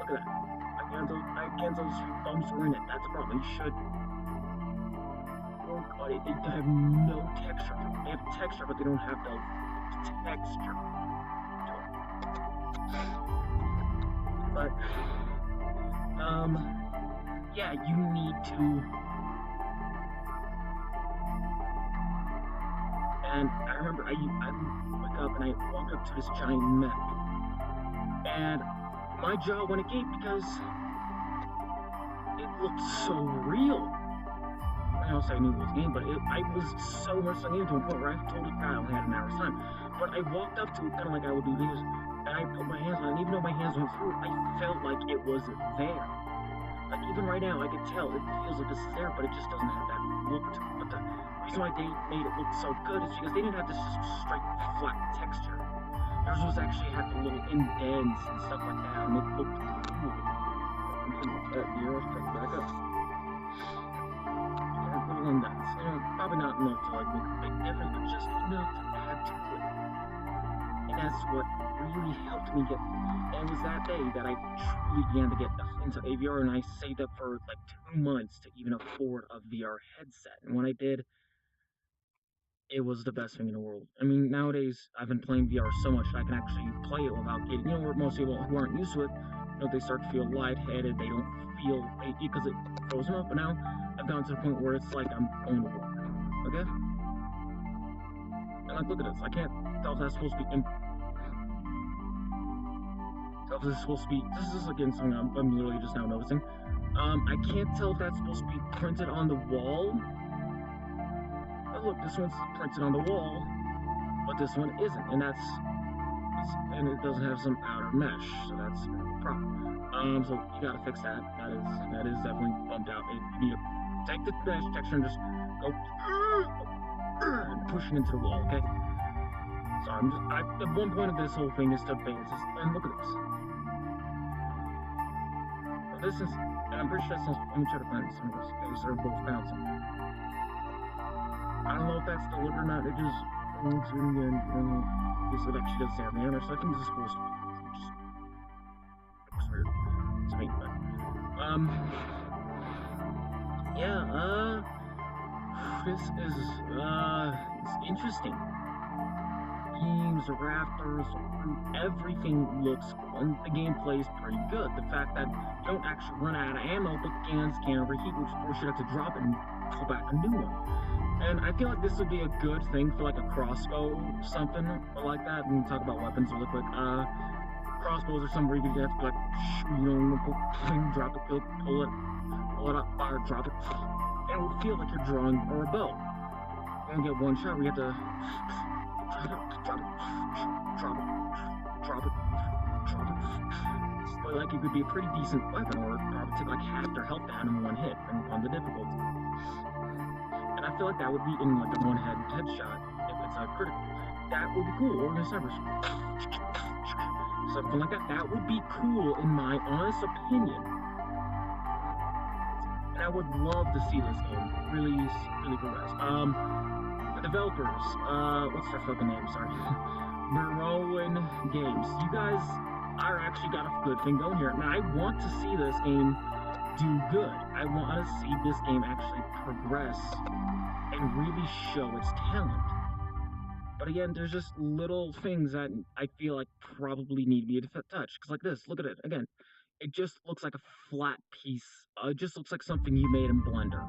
look at that. Again, those bumps were in it. That's a problem. You should work on it. They have no texture. They have texture, but they don't have the texture. But, yeah, you need to. And I remember I wake up and I walk up to this giant mech, and my jaw went agape because it looked so real. I also knew it was a game, but I was so much into a point where I totally forgot I only had an hour's time. But I walked up to it kind of like I would do these, and I put my hands on it, and even though my hands went through it, I felt like it was there. Like, even right now, I could tell it feels like this is there, but it just doesn't have that look to it. But the reason why they made it look so good is because they didn't have this straight, flat texture. Theirs was actually had the little indents and stuff like that, and it looked cool. The arrows come back up. Little indents. You know, probably not enough to like make a big difference, but just enough to add to it. And that's what really helped me get. And it was that day that I truly began to get into AVR, and I saved up for like 2 months to even afford a VR headset. And when I did, it was the best thing in the world. I mean, nowadays, I've been playing VR so much that I can actually play it without getting, you know, where most people who aren't used to it, you know, they start to feel lightheaded, they don't feel, because it throws them up, but now, I've gotten to the point where it's like I'm going to work, okay? And like, look at this, I can't tell if that's supposed to be, this is again something I'm literally just now noticing, I can't tell if that's supposed to be printed on the wall. Look, this one's printed on the wall, but this one isn't, and and it doesn't have some outer mesh, so that's a problem. So you gotta fix that. That is definitely bumped out. You need to take the mesh texture and just go and push it into the wall, okay? So the one point of this whole thing is to advance this, and look at this. So this is, and I'm pretty sure that's not, let me try to find some of this. Okay, so they're both bouncing. I don't know if that's deliberate or not. It just looks really good. This actually doesn't have the hammer, so I think this is supposed to be. It looks weird to me, but yeah. This is it's interesting. Beams, the rafters, everything looks cool, and the gameplay is pretty good. The fact that you don't actually run out of ammo, but guns can't overheat, which forces you to have to drop it and pull back a new one. And I feel like this would be a good thing for like a crossbow, something like that. And talk about weapons really quick. Crossbows or something where you have to like, drop it, pull it up, fire, drop it. And it would feel like you're drawing or a bow. You only get one shot where you have to drop it. But like it could be a pretty decent weapon, or probably take like half their health down in one hit, and on the difficulty. I feel like that would be in like a one-head headshot if it's a critical. That would be cool, or in the servers. Something like that. That would be cool in my honest opinion. And I would love to see this game really progress. The developers, what's their fucking name? Sorry. Mirowin Games. You guys are actually got a good thing going here. Now I want to see this game do good. I want to see this game actually progress and really show its talent. But again, there's just little things that I feel like probably need to be touched. Because like this, look at it. Again, it just looks like a flat piece. It just looks like something you made in Blender.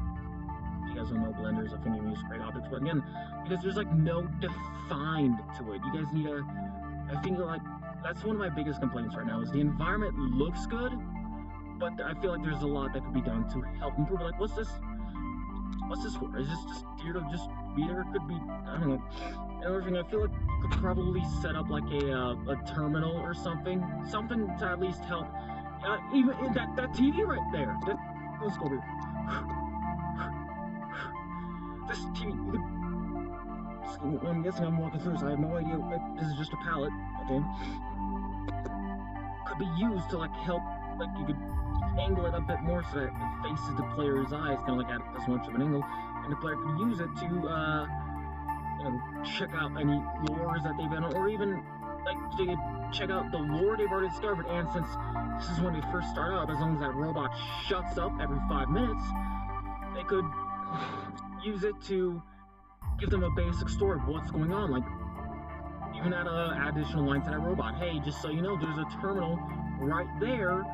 If you guys don't know, Blender is a thing you use to create objects. But again, because there's like no defined to it. You guys need a... I think like that's one of my biggest complaints right now is the environment looks good, but I feel like there's a lot that could be done to help improve. Like, what's this? What's this for? Is this just here to just be there? It could be, I don't know. Another thing, I feel like you could probably set up like a terminal or something to at least help. Even that TV right there. Let's go over here. This TV. I'm guessing I'm walking through, so I have no idea. This is just a palette. Okay. Could be used to like help. Like you could angle it a bit more so that it faces the player's eyes, kind of like at this much of an angle, and the player can use it to check out any lures that they've been on, or even like they could check out the lore they've already discovered. And since this is when they first start out, as long as that robot shuts up every 5 minutes, they could use it to give them a basic story of what's going on. Like even add additional line to that robot. Hey, just so you know, there's a terminal right there.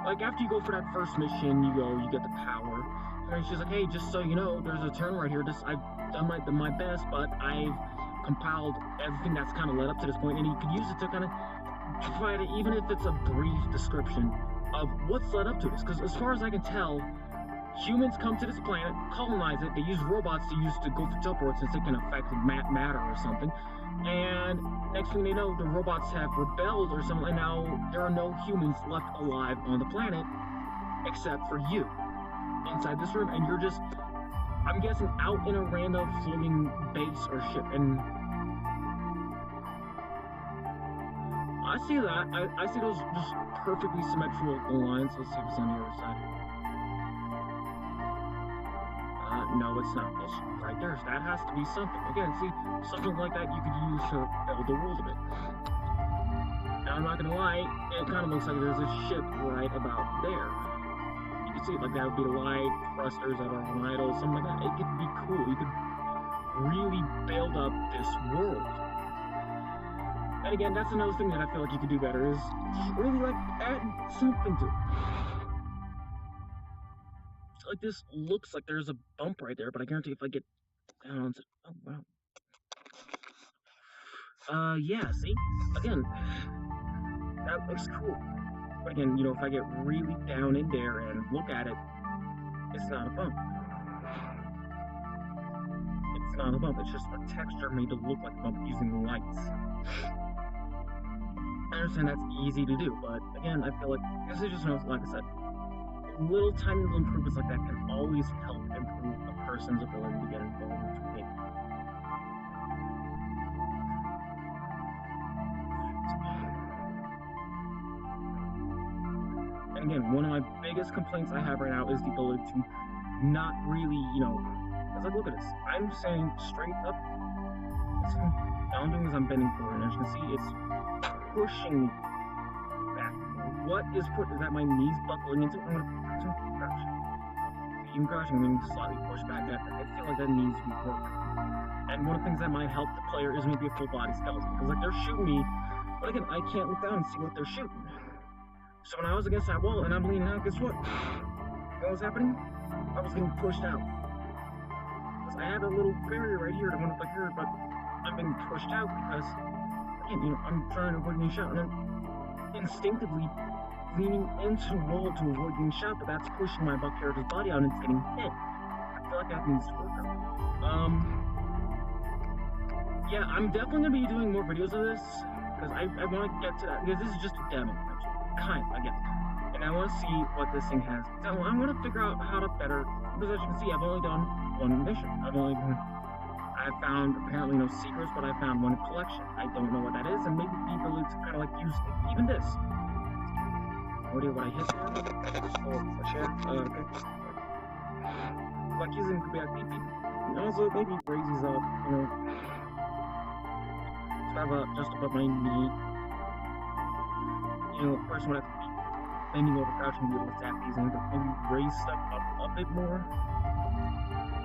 Like after you go for that first mission, you get the power, and she's like, hey, just so you know, there's a terminal right here. I've done my best, but I've compiled everything that's kind of led up to this point, and you could use it to kind of provide it, even if it's a brief description of what's led up to this. Because as far as I can tell, humans come to this planet, colonize it, they use robots to go for teleports since they can affect matter or something, and next thing they know, the robots have rebelled or something, and now there are no humans left alive on the planet except for you inside this room, and you're just, I'm guessing, out in a random floating base or ship. And I see that. I see those just perfectly symmetrical lines. Let's see if it's on the other side. No, it's not. It's right there. That has to be something. Again, see, something like that you could use to build the world a bit. Now, I'm not gonna lie, it kind of looks like there's a ship right about there. You can see it, like that would be the light thrusters that are on idle, something like that. It could be cool. You could really build up this world. And again, that's another thing that I feel like you could do better, is really like add something to it. Like this looks like there's a bump right there, but I guarantee if I get down onto, oh wow. Yeah, see? Again, that looks cool. But again, if I get really down in there and look at it, it's not a bump. It's not a bump, it's just a texture made to look like a bump using lights. I understand that's easy to do, but again, I feel like this is just, like I said, little tiny little improvements like that can always help improve a person's ability to get involved into a game. And again, one of my biggest complaints I have right now is the ability to not really, because like, look at this. I'm saying straight up. All I'm doing is I'm bending forward, and as you can see, it's pushing me back. What is that my knees buckling into? I'm gonna crouch. Even crouching, I'm going to slightly push back. I feel like that needs to be worked. And one of the things that might help the player is maybe a full body skeleton. Because like they're shooting me, but again, I can't look down and see what they're shooting. So when I was against that wall and I'm leaning out, guess what? What was happening? I was getting pushed out. Because I had a little barrier right here that went up like here, but I'm being pushed out because, again, I'm trying to avoid getting shot, and I'm instinctively leaning into the wall to avoid getting shot, but that's pushing my character's body out and it's getting hit. I feel like that needs to work out. Yeah, I'm definitely going to be doing more videos of this, because I want to get to that, because this is just a demo, actually. I guess. And I want to see what this thing has. So I want to figure out how to better, because as you can see, I've only done one mission. I've found apparently no secrets, but I found one collection. I don't know what that is, and maybe the ability to kind of like use even this. What do I hit there? Oh, a chair? Okay. Like using could be like beep beep. And also maybe raise these up, Just above my knee. First one has to be bending over, crouching, be able to tap these in, but maybe raise stuff up a bit more.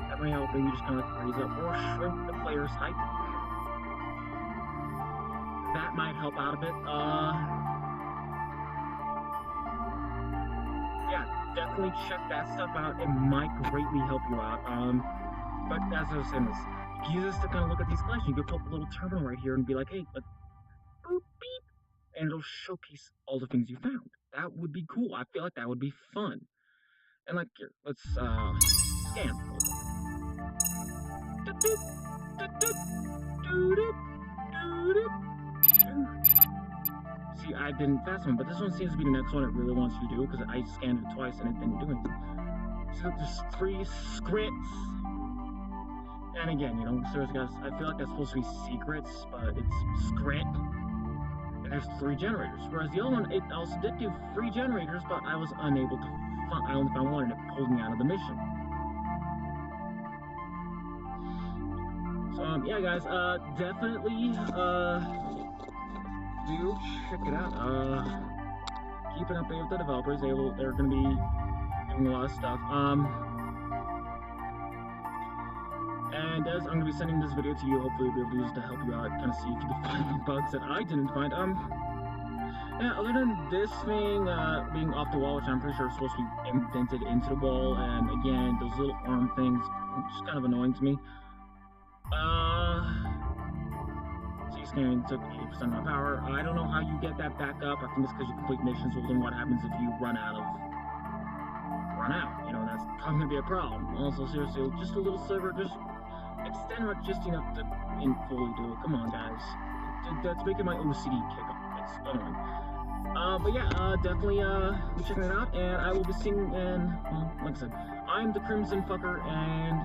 That might help. Maybe just kind of raise up or shrink the player's height. That might help out a bit. Yeah, definitely check that stuff out. It might greatly help you out. But as I was saying this, you use this to kind of look at these collections. You could put up a little terminal right here and be like, hey, boop, beep, and it'll showcase all the things you found. That would be cool. I feel like that would be fun. And like here, let's scan. See, I didn't fast one, but this one seems to be the next one it really wants you to do, because I scanned it twice and it didn't do anything. So there's 3 scripts. And again, you know, seriously guys, I feel like that's supposed to be secrets, but it's script. And there's 3 generators. Whereas the other one, it also did do 3 generators, but I was unable to find, I only found one and it pulled me out of the mission. So, yeah guys, definitely, do check it out. Keeping up with the developers, they're gonna be doing a lot of stuff. And as I'm gonna be sending this video to you, hopefully you'll be able to use it to help you out, kind of see if you can find any bugs that I didn't find. Yeah, other than this thing being off the wall, which I'm pretty sure is supposed to be indented into the wall, and again, those little arm things, just kind of annoying to me. Scanning took 80% of my power. I don't know how you get that back up. I think it's because you complete missions. Well, then what happens if you run out? You know, that's probably gonna be a problem. Also, seriously, just a little server, just extend it just enough to fully do it. Come on, guys. That's making my OCD kick up. It's annoying. But yeah, definitely be checking it out, and I will be seeing. And well, like I said, I'm the Crimson Fucker, and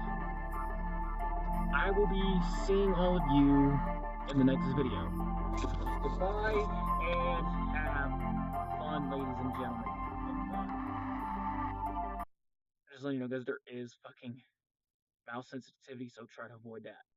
I will be seeing all of you in the next video. Goodbye, and have fun, ladies and gentlemen. Just letting you know, guys, there is fucking mouse sensitivity, so try to avoid that.